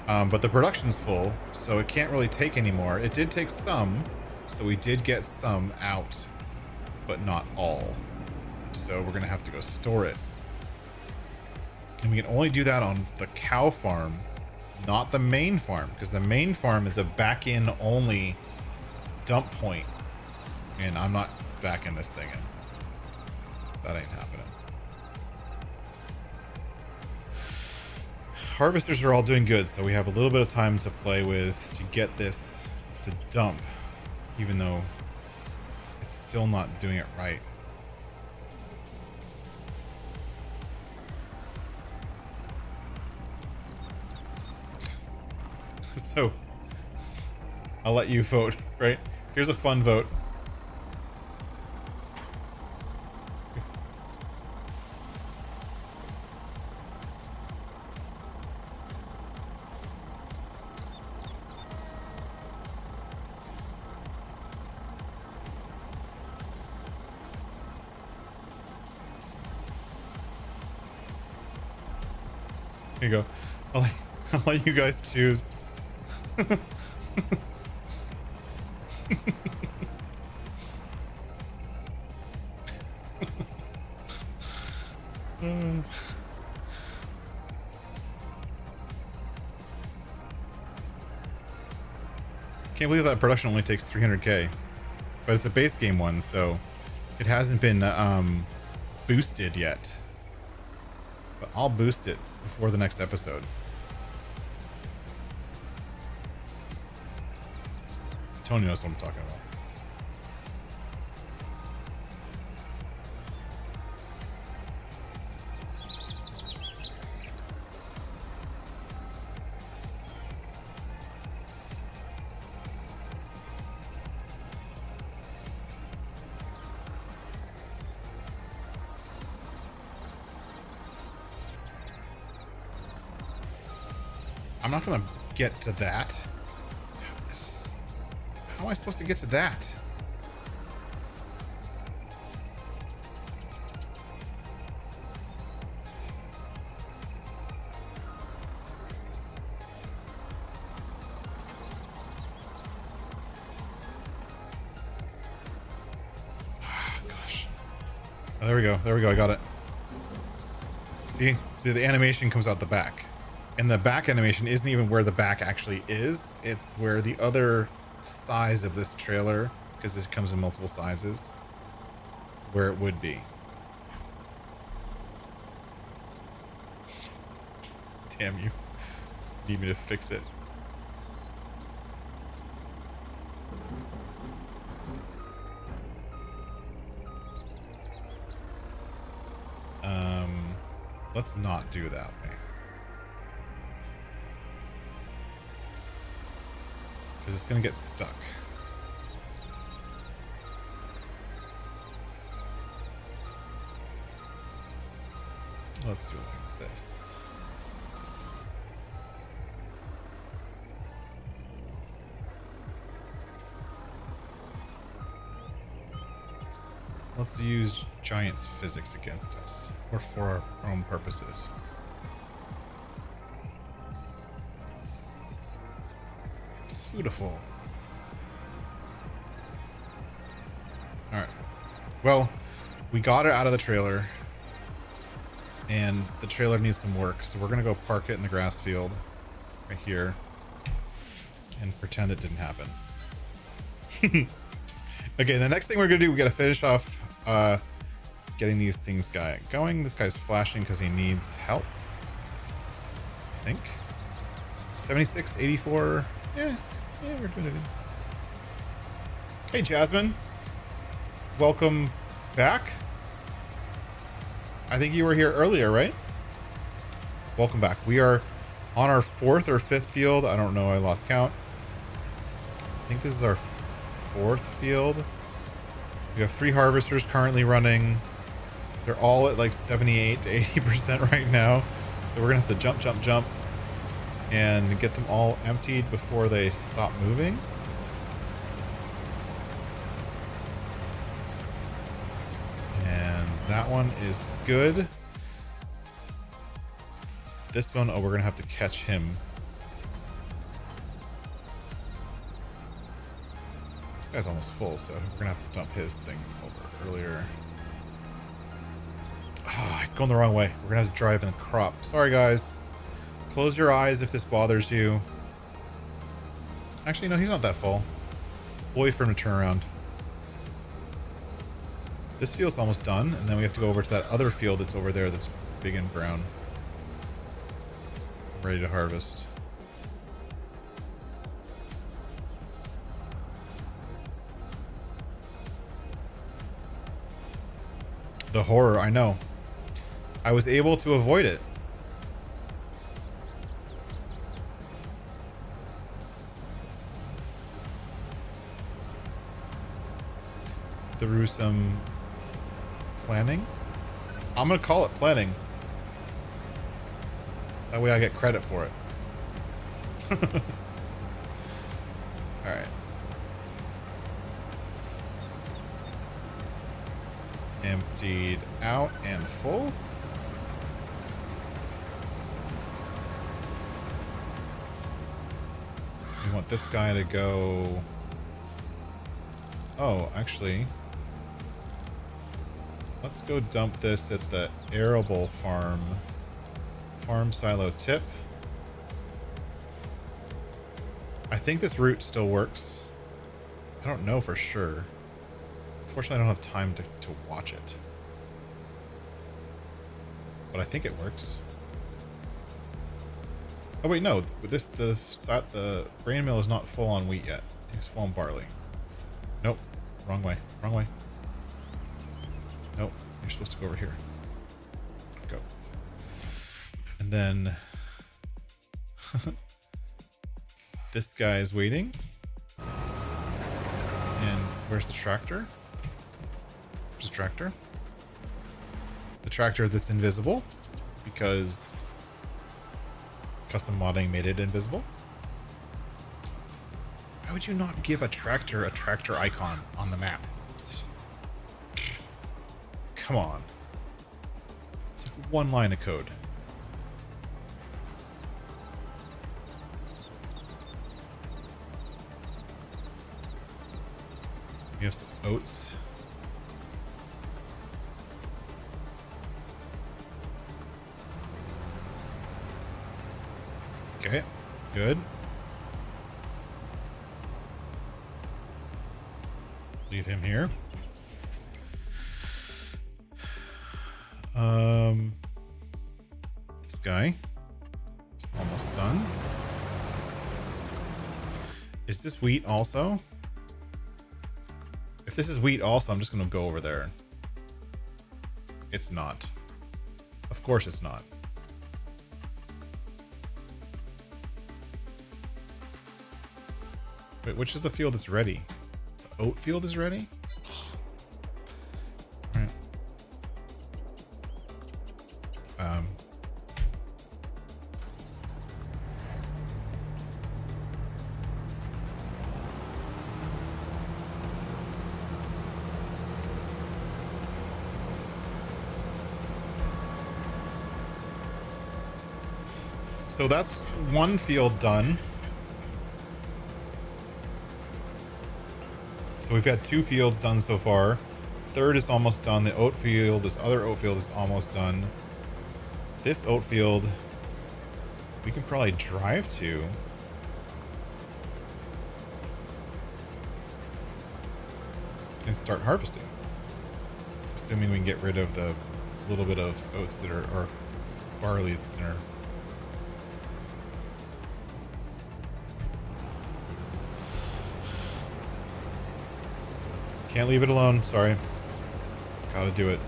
But the production's full, so it can't really take anymore. It did take some, so we did get some out, but not all. So we're gonna have to go store it. And we can only do that on the cow farm, not the main farm, because the main farm is a back-in only dump point, and I'm not backing this thing in. That ain't happening. Harvesters are all doing good, so we have a little bit of time to play with to get this to dump, even though it's still not doing it right. So I'll let you vote, right? Here's a fun vote. Here you go. I'll let you guys choose. Can't believe that production only takes 300k, but it's a base game one, so it hasn't been boosted yet. But I'll boost it before the next episode. Tony knows what I'm talking about. I'm not gonna get to that. How am I supposed to get to that? Gosh. Oh, there we go. There we go. I got it. See, the animation comes out the back. And the back animation isn't even where the back actually is. It's where the other size of this trailer, because this comes in multiple sizes, where it would be. Damn you. Need me to fix it. Let's not do that way. Because it's going to get stuck. Let's do it like this. Let's use Giant's physics against us, or for our own purposes. Beautiful. Alright. Well, we got it out of the trailer, and the trailer needs some work, so we're going to go park it in the grass field right here and pretend it didn't happen. Okay, the next thing we're going to do, we got to finish off getting these things going. This guy's flashing because he needs help, I think. 76, 84. Yeah, we're doing it. Hey, Jasmine. Welcome back. I think you were here earlier, right? Welcome back. We are on our 4th or 5th field. I don't know. I lost count. I think this is our 4th field. We have 3 harvesters currently running. They're all at like 78 to 80% right now. So we're going to have to jump and get them all emptied before they stop moving. And that one is good. This one, oh, we're going to have to catch him. This guy's almost full, so we're going to have to dump his thing over earlier. Oh, he's going the wrong way. We're going to have to drive in the crop. Sorry, guys. Close your eyes if this bothers you. Actually, no, he's not that full. We'll wait for him to turn around. This field's almost done, and then we have to go over to that other field that's over there that's big and brown. Ready to harvest. The horror, I know. I was able to avoid it. Through some planning. I'm gonna call it planning. That way I get credit for it. Alright. Emptied out and full. We want this guy to go... Oh, actually... Let's go dump this at the arable farm. Farm silo tip. I think this route still works. I don't know for sure. Unfortunately, I don't have time to watch it. But I think it works. Oh wait, no. The grain mill is not full on wheat yet. It's full on barley. Nope. Wrong way. Wrong way. Nope. You're supposed to go over here. Go. And then this guy is waiting. And where's the tractor? Where's the tractor? The tractor that's invisible because custom modding made it invisible. Why would you not give a tractor icon on the map? Come on. It's like one line of code. We have some oats. Okay, good. Leave him here. This guy is almost done. Is this wheat also? If this is wheat also, I'm just going to go over there. It's not. Of course it's not. Wait, which is the field that's ready? The oat field is ready? Right. So that's one field done. So we've got 2 fields done so far. Third is almost done. The oat field, this other oat field is almost done. This oat field, we can probably drive to. And start harvesting. Assuming we can get rid of the little bit of oats that are, or barley that's in our... Can't leave it alone, sorry. Gotta do it.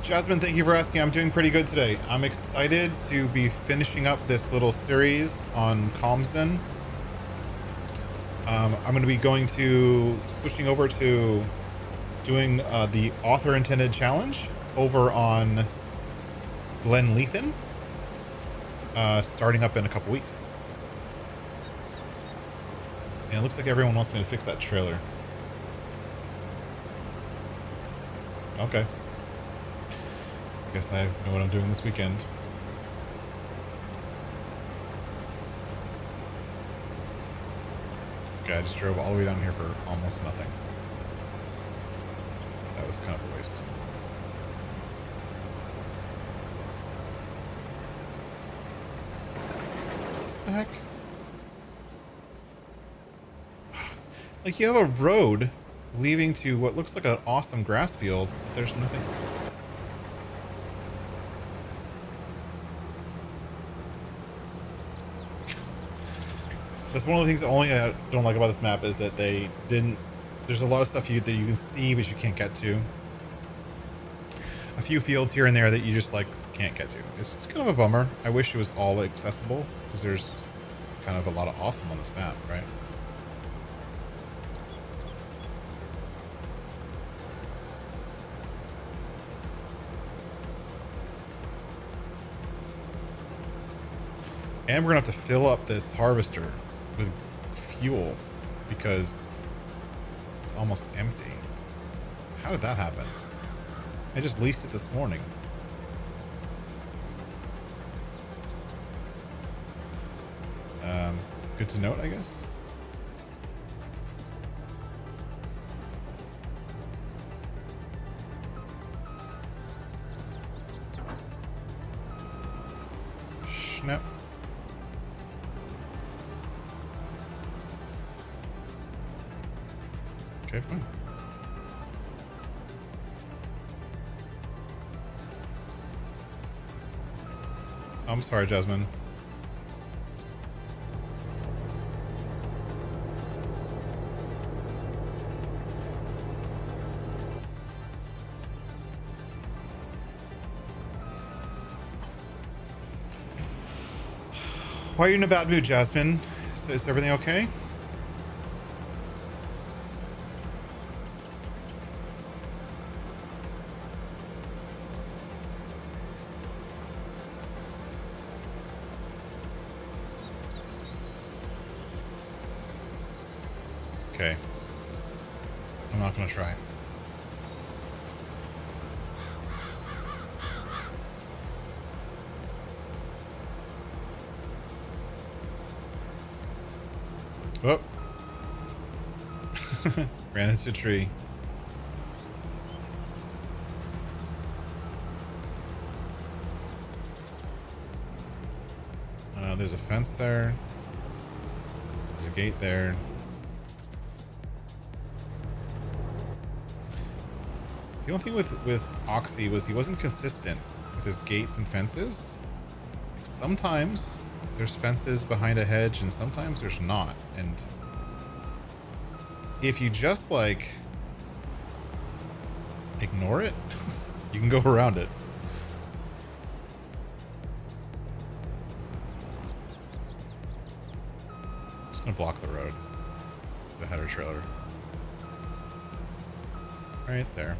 Jasmine, thank you for asking. I'm doing pretty good today. I'm excited to be finishing up this little series on Calmsden. I'm going to be switching over to doing the author intended challenge over on Glen Lethan, starting up in a couple weeks. And it looks like everyone wants me to fix that trailer. Okay. I guess I know what I'm doing this weekend. Okay, I just drove all the way down here for almost nothing. That was kind of a waste. What the heck? Like, you have a road leading to what looks like an awesome grass field. There's nothing. That's one of the things that only I don't like about this map is that they didn't. There's a lot of stuff that you can see but you can't get to. A few fields here and there that you just like can't get to. It's kind of a bummer. I wish it was all accessible because there's kind of a lot of awesome on this map, right? And we're gonna have to fill up this harvester with fuel because it's almost empty. How did that happen? I just leased it this morning. Good to note, I guess. Snap. Okay, fine. I'm sorry, Jasmine. Why are you in a bad mood, Jasmine? Is everything okay? Okay. I'm not gonna try. Oh. Ran into a tree. There's a fence there. There's a gate there. The only thing with Oxy was he wasn't consistent with his gates and fences. Like sometimes there's fences behind a hedge and sometimes there's not. And if you just like ignore it, you can go around it. Just gonna block the road. The header trailer. Right there.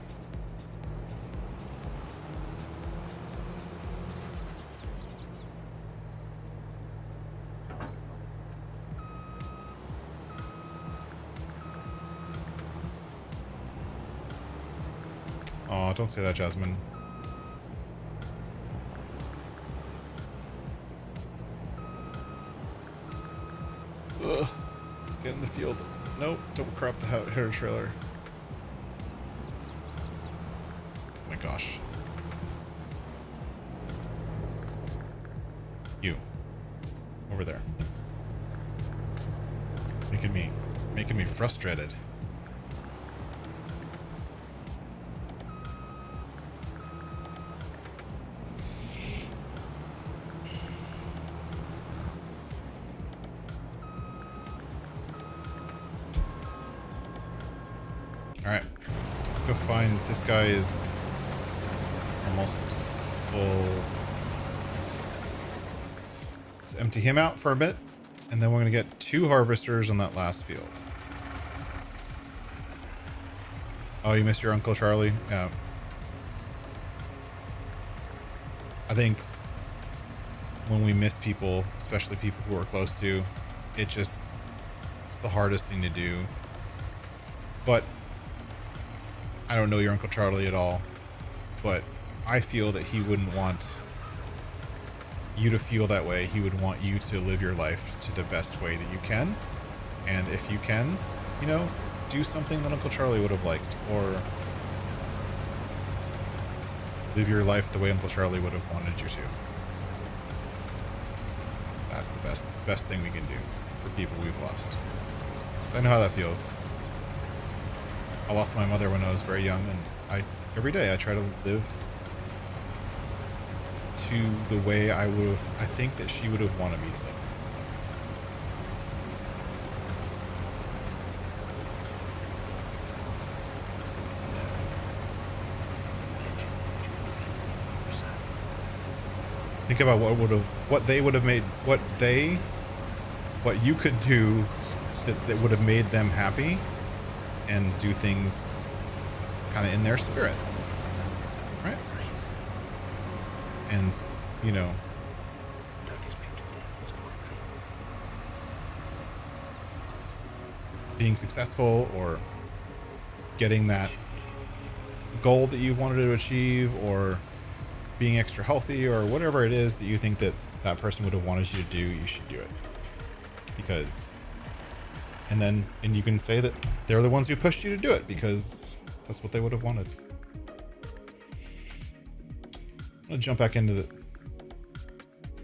Oh, don't say that, Jasmine. Ugh. Get in the field. Nope, don't crop the header trailer. Oh my gosh. You. Over there. Making me frustrated. Alright, let's go find this guy is almost full. Let's empty him out for a bit, and then we're gonna get 2 harvesters on that last field. Oh, you missed your Uncle Charlie? Yeah. I think when we miss people, especially people who we're close to, it's the hardest thing to do. But I don't know your Uncle Charlie at all, but I feel that he wouldn't want you to feel that way. He would want you to live your life to the best way that you can. And if you can, you know, do something that Uncle Charlie would have liked, or live your life the way Uncle Charlie would have wanted you to. That's the best thing we can do for people we've lost. So I know how that feels. I lost my mother when I was very young, and every day I try to live to the way I think that she would have wanted me to live. Think about what they would have made, what you could do that would have made them happy, and do things kind of in their spirit, right? And, you know, being successful, or getting that goal that you wanted to achieve, or being extra healthy, or whatever it is that you think that that person would have wanted you to do, you should do it. Because, and you can say that they're the ones who pushed you to do it, because that's what they would have wanted. I'm gonna jump back into the,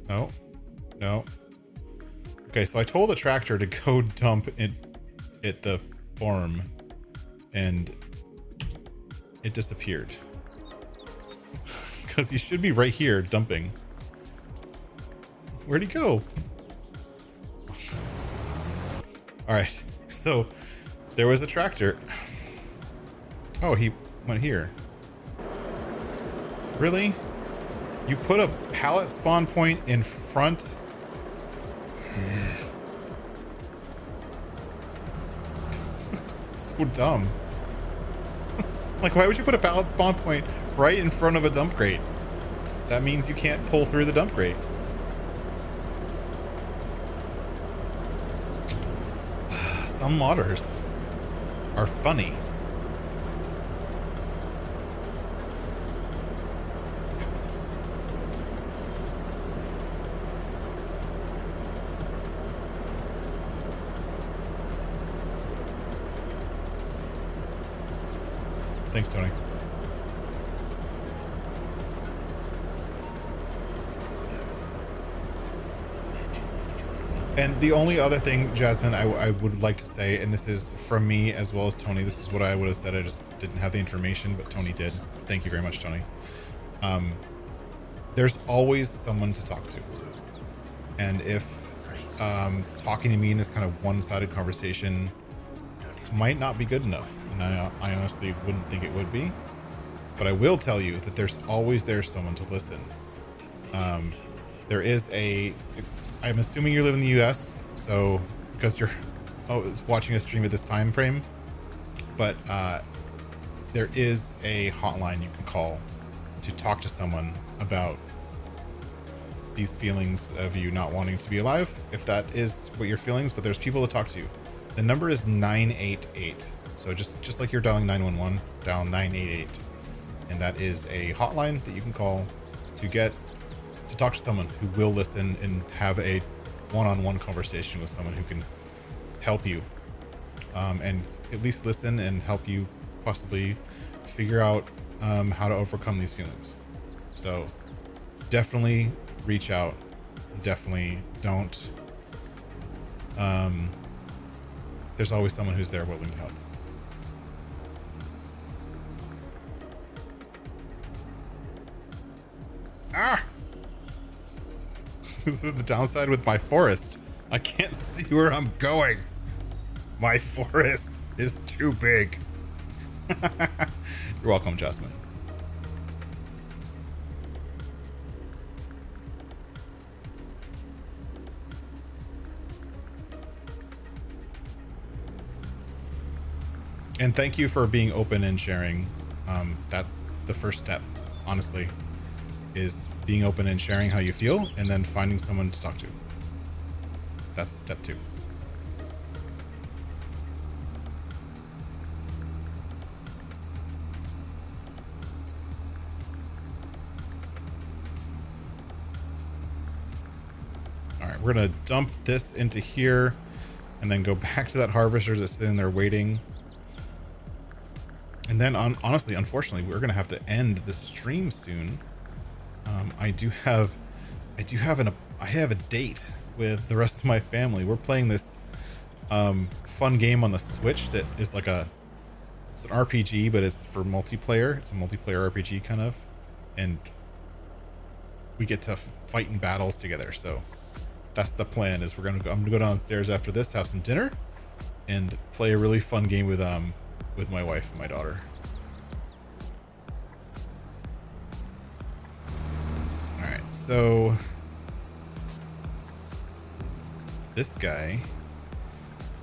no. Okay, so I told the tractor to go dump it at the farm, and it disappeared. Because he should be right here dumping. Where'd he go? All right, so there was a tractor. Oh, he went here. Really? You put a pallet spawn point in front? So dumb. Like, why would you put a pallet spawn point right in front of a dump crate? That means you can't pull through the dump crate. Some modders are funny. Thanks, Tony. And the only other thing, Jasmine, I would like to say, and this is from me as well as Tony, this is what I would have said, I just didn't have the information, but Tony did. Thank you very much, Tony. There's always someone to talk to. And if talking to me in this kind of one-sided conversation might not be good enough, and I honestly wouldn't think it would be, but I will tell you that there's always someone to listen. There is I'm assuming you live in the US, so because you're watching a stream at this time frame, but there is a hotline you can call to talk to someone about these feelings of you not wanting to be alive, if that is what your feelings, but there's people to talk to. The number is 988. So just like you're dialing 911, dial 988. And that is a hotline that you can call to talk to someone who will listen and have a one-on-one conversation with someone who can help you, and at least listen and help you possibly figure out how to overcome these feelings. So definitely reach out. Definitely don't. There's always someone who's there willing to help. Ah! This is the downside with my forest. I can't see where I'm going. My forest is too big. You're welcome, Jasmine. And thank you for being open and sharing. That's the first step, honestly, is being open and sharing how you feel, and then finding someone to talk to. That's step 2. All right, we're gonna dump this into here and then go back to that harvester that's sitting there waiting. And then honestly, unfortunately, we're gonna have to end the stream soon. I have a date with the rest of my family. We're playing this fun game on the Switch that is like it's an RPG, but it's for multiplayer. It's a multiplayer RPG kind of, and we get to fight in battles together. So that's the plan. Is I'm gonna go downstairs after this, have some dinner, and play a really fun game with my wife and my daughter. All right, so this guy,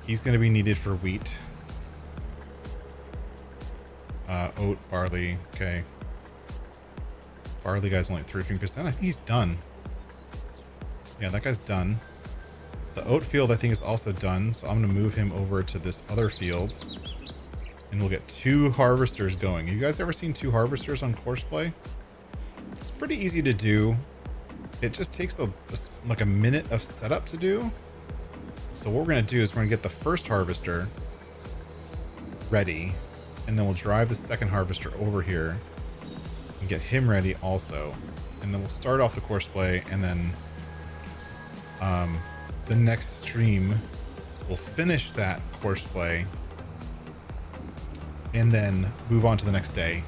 he's going to be needed for wheat, oat, barley. Okay, barley guy's only 13%. I think he's done. Yeah, that guy's done. The oat field I think is also done, so I'm going to move him over to this other field, and we'll get 2 harvesters going. You guys ever seen 2 harvesters on Courseplay? It's pretty easy to do. It just takes like a minute of setup to do. So what we're going to do is we're going to get the first harvester ready, and then we'll drive the second harvester over here and get him ready also. And then we'll start off the Courseplay, and then the next stream we'll finish that Courseplay and then move on to the next day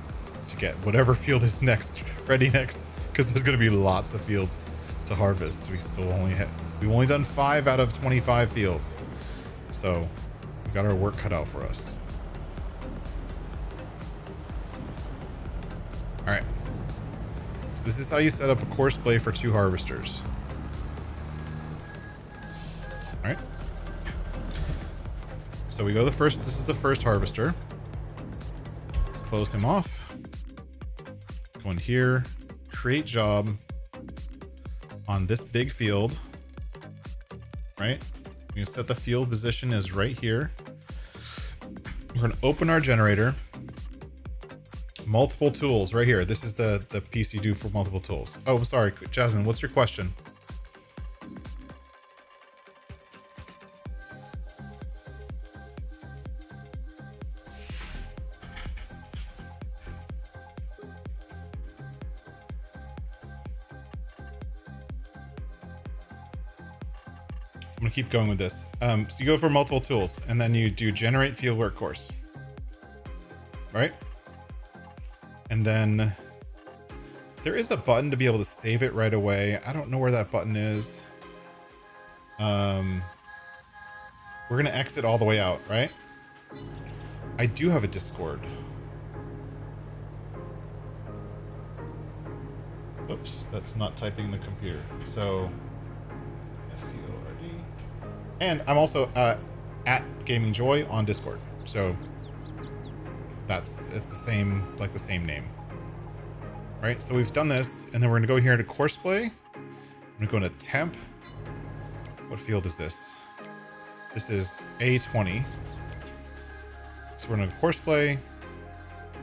to get whatever field is ready next, because there's going to be lots of fields to harvest. We've only done 5 out of 25 fields, so we got our work cut out for us. All right, so this is how you set up a Courseplay for 2 harvesters. All right, so we go this is the first harvester. Close him off. Go in here, create job on this big field, right? You set the field position is right here. We're going to open our generator. Multiple tools right here. This is the piece you do for multiple tools. Oh, I'm sorry, Jasmine, what's your question? I'm gonna keep going with this. So you go for multiple tools, and then you do generate field work course, right? And then there is a button to be able to save it right away. I don't know where that button is. We're gonna exit all the way out, right? I do have a Discord. Oops, that's not typing the computer. So SCORD. And I'm also at Gaming Joy on Discord. So it's the same, like the same name. Right? So we've done this, and then we're gonna go here to Courseplay. I'm gonna go into temp. What field is this? This is A20. So we're gonna Courseplay,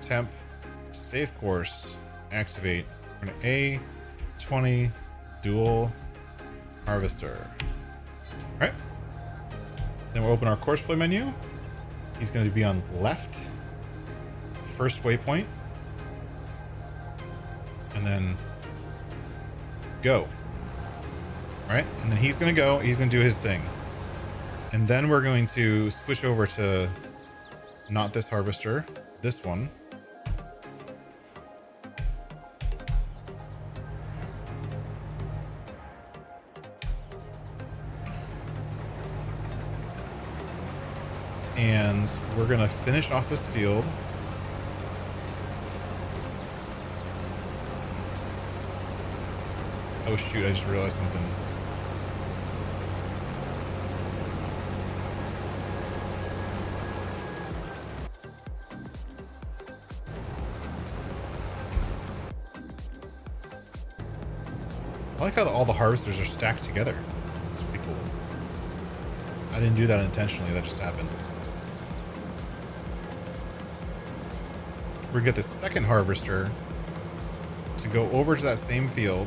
temp, save course, activate. We're gonna A20 dual harvester. All right. Then we'll open our Courseplay menu. He's going to be on left, first waypoint, and then go. All right, and then he's going to go. He's going to do his thing, and then we're going to switch over to not this harvester, this one. And we're gonna finish off this field. Oh shoot, I just realized something. I like how all the harvesters are stacked together. It's pretty cool. I didn't do that intentionally, that just happened. We're gonna get the second harvester to go over to that same field.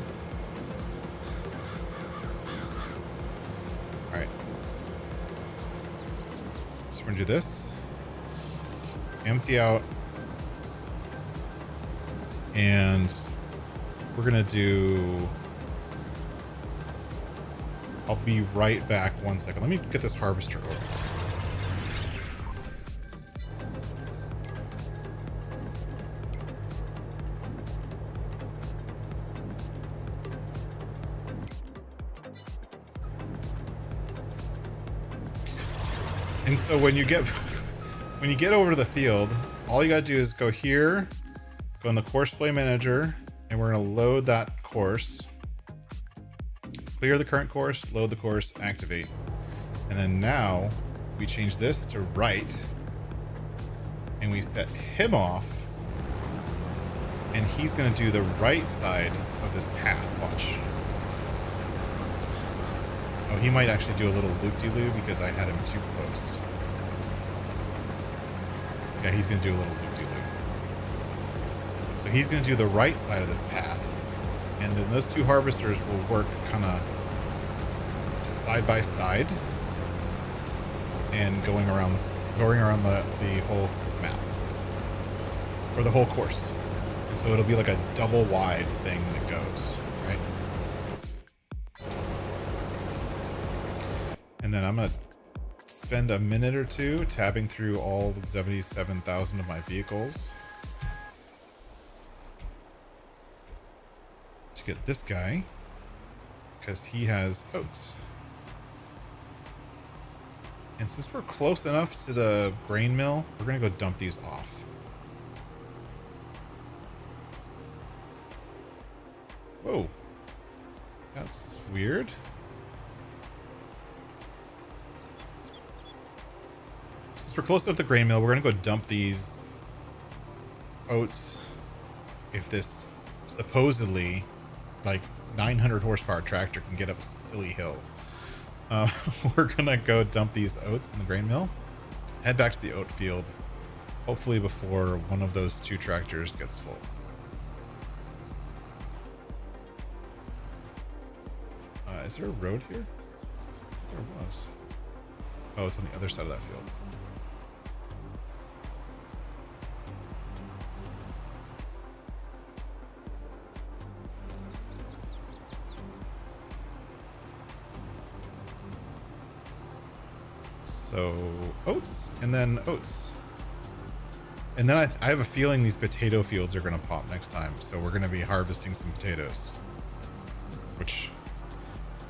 All right. So we're gonna do this. Empty out. And we're gonna do... I'll be right back 1 second. Let me get this harvester over. And so when you get over to the field, all you gotta do is go here, go in the course play manager, and we're gonna load that course. Clear the current course, load the course, activate. And then now we change this to right, and we set him off, and he's gonna do the right side of this path. Watch. Oh, he might actually do a little loop-de-loop because I had him too close. Yeah, he's gonna do a little loop-de-loop. So he's gonna do the right side of this path, and then those two harvesters will work kind of side by side and going around the whole map or the whole course. And so it'll be like a double wide thing that goes, right? And then I'm gonna spend a minute or two tabbing through all the 77,000 of my vehicles to get this guy, because he has oats. And since we're close enough to the grain mill, we're gonna go dump these off. Whoa, that's weird. Since we're close enough to the grain mill, we're gonna go dump these oats. If this supposedly like 900 horsepower tractor can get up Silly Hill. We're gonna go dump these oats in the grain mill, head back to the oat field, hopefully before one of those two tractors gets full. Is there a road here? There was. Oh, it's on the other side of that field. So oats and then oats. And then I have a feeling these potato fields are going to pop next time. So we're going to be harvesting some potatoes, which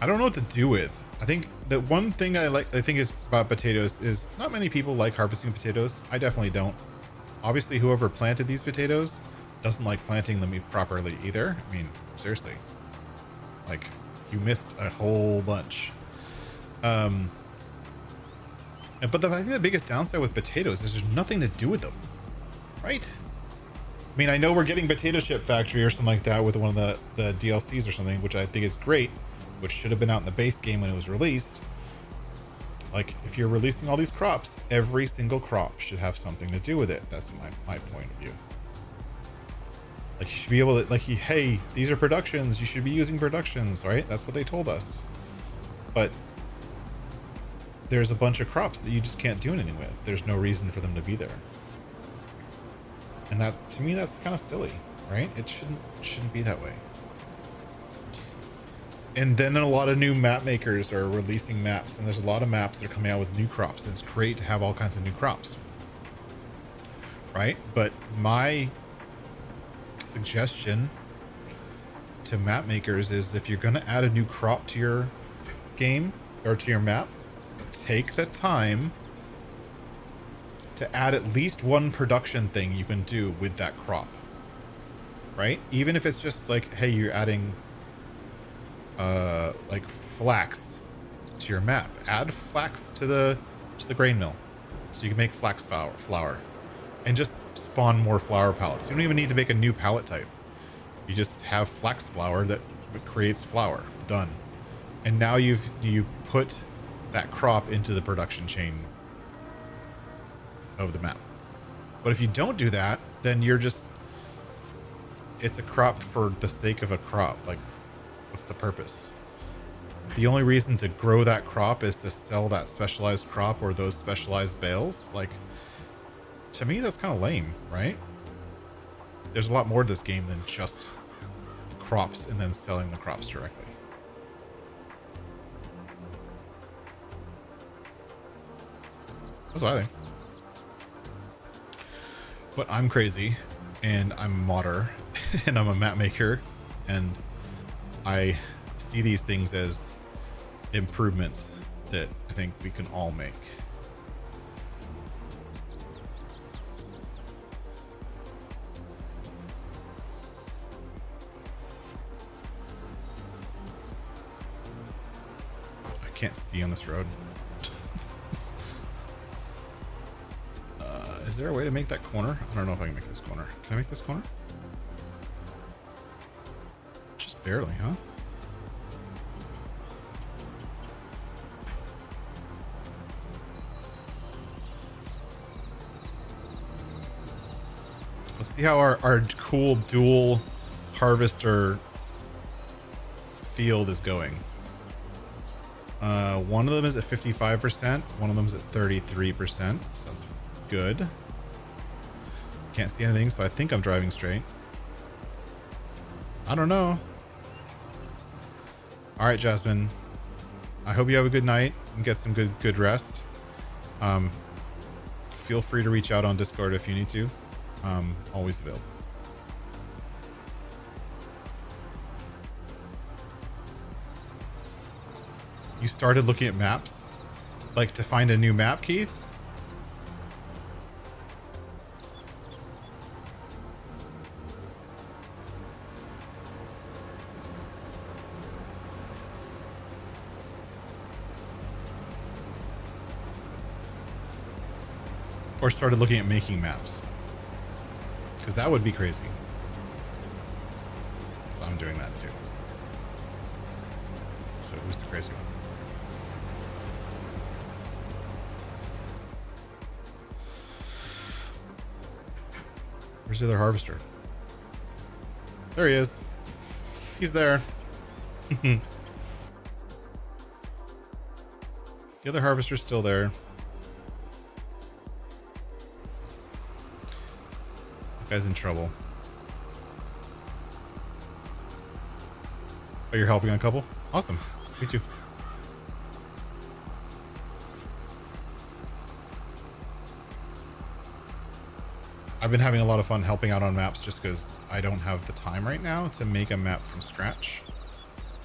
I don't know what to do with. I think the one thing I think is about potatoes is not many people like harvesting potatoes. I definitely don't. Obviously, whoever planted these potatoes doesn't like planting them properly either. I mean, seriously, like you missed a whole bunch. But I think the biggest downside with potatoes is there's nothing to do with them, right? I mean, I know we're getting Potato Chip Factory or something like that with one of the DLCs or something, which I think is great, which should have been out in the base game when it was released. Like, if you're releasing all these crops, every single crop should have something to do with it. That's my point of view. Like, you should be able to, like, hey, these are productions. You should be using productions, right? That's what they told us. But there's a bunch of crops that you just can't do anything with. There's no reason for them to be there. And that, to me, that's kind of silly, right? It shouldn't be that way. And then a lot of new map makers are releasing maps, and there's a lot of maps that are coming out with new crops, and it's great to have all kinds of new crops, right? But my suggestion to map makers is if you're going to add a new crop to your game or to your map, take the time to add at least one production thing you can do with that crop, right? Even if it's just like, hey, you're adding like flax to your map. Add flax to the grain mill so you can make flax flour and just spawn more flour pallets. You don't even need to make a new pallet type. You just have flax flour that It creates flour. Done. And now you've put that crop into the production chain of the map. But if you don't do that, then you're just, it's a crop for the sake of a crop. Like, what's the purpose? If the only reason to grow that crop is to sell that specialized crop or those specialized bales, like, to me, that's kind of lame, right? There's a lot more to this game than just crops and then selling the crops directly. That's what I think. But I'm crazy, and I'm a modder, and I'm a map maker, and I see these things as improvements that I think we can all make. I can't see on this road. Is there a way to make that corner? I don't know if I can make this corner. Can I make this corner? Just barely, huh? Let's see how our cool dual harvester field is going. One of them is at 55%. One of them is at 33%. So that's good. Can't see anything, so I think I'm driving straight. I don't know. All right, Jasmine. I hope you have a good night and get some good rest. Feel free to reach out on Discord if you need to. Always available. You started looking at maps? Like to find a new map, Keith? Or started looking at making maps? Because that would be crazy. So I'm doing that too. So who's the crazy one? Where's the other harvester? There he is. He's there. The other harvester's still there. That guy's in trouble. Oh, you're helping on a couple? Awesome. Me too. I've been having a lot of fun helping out on maps just because I don't have the time right now to make a map from scratch.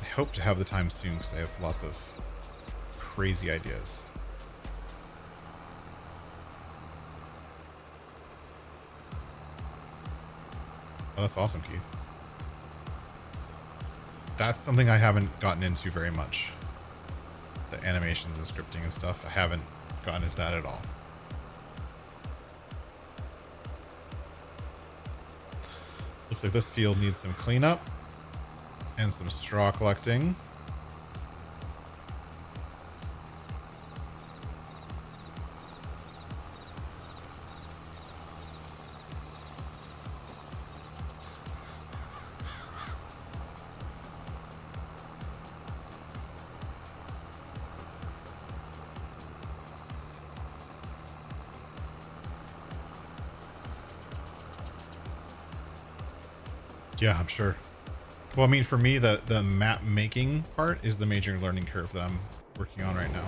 I hope to have the time soon because I have lots of crazy ideas. Oh, that's awesome, Keith. That's something I haven't gotten into very much. The animations and scripting and stuff. I haven't gotten into that at all. Looks like this field needs some cleanup and some straw collecting. Yeah, I'm sure. Well, I mean, for me, the map making part is the major learning curve that I'm working on right now.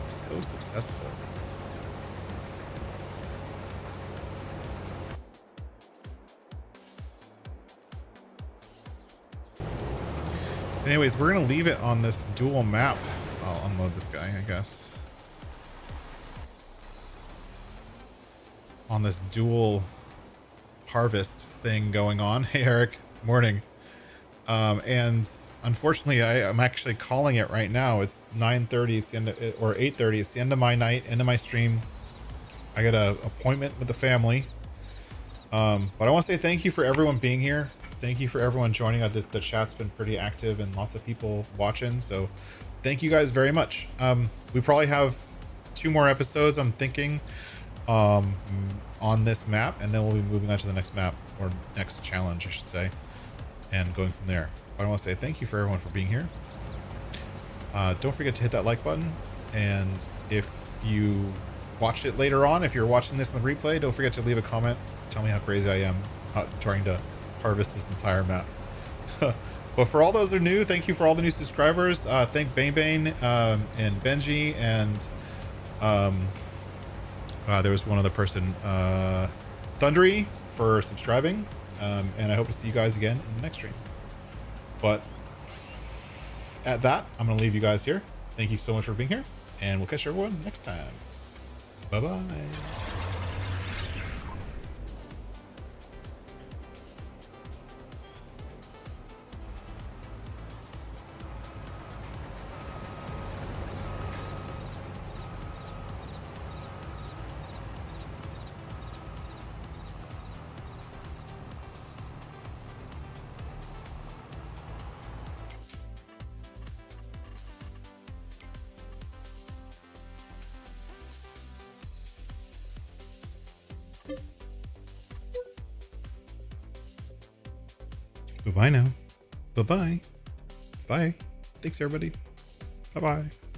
So successful. Anyways, we're gonna leave it on this dual map. I'll unload this guy, I guess. On this dual harvest thing going on. Hey, Eric. Morning. And unfortunately, I'm actually calling it right now. It's 9:30. It's the end of, or 8:30. It's the end of my night, end of my stream. I got an appointment with the family. But I want to say thank you for everyone being here. Thank you for everyone joining. The chat's been pretty active and lots of people watching. So thank you guys very much. We probably have 2 more episodes, I'm thinking, on this map, and then we'll be moving on to the next map, or next challenge, I should say, and going from there. But I want to say thank you for everyone for being here. Don't forget to hit that like button, and if you watched it later on, if you're watching this in the replay, don't forget to leave a comment. Tell me how crazy I am trying to harvest this entire map. But for all those who are new, thank you for all the new subscribers. Thank Bane Bane and Benji, and there was one other person, Thundery, for subscribing. And I hope to see you guys again in the next stream. But at that, I'm going to leave you guys here. Thank you so much for being here, and we'll catch everyone next time. Bye-bye. Bye-bye now. Bye-bye. Bye. Thanks, everybody. Bye-bye.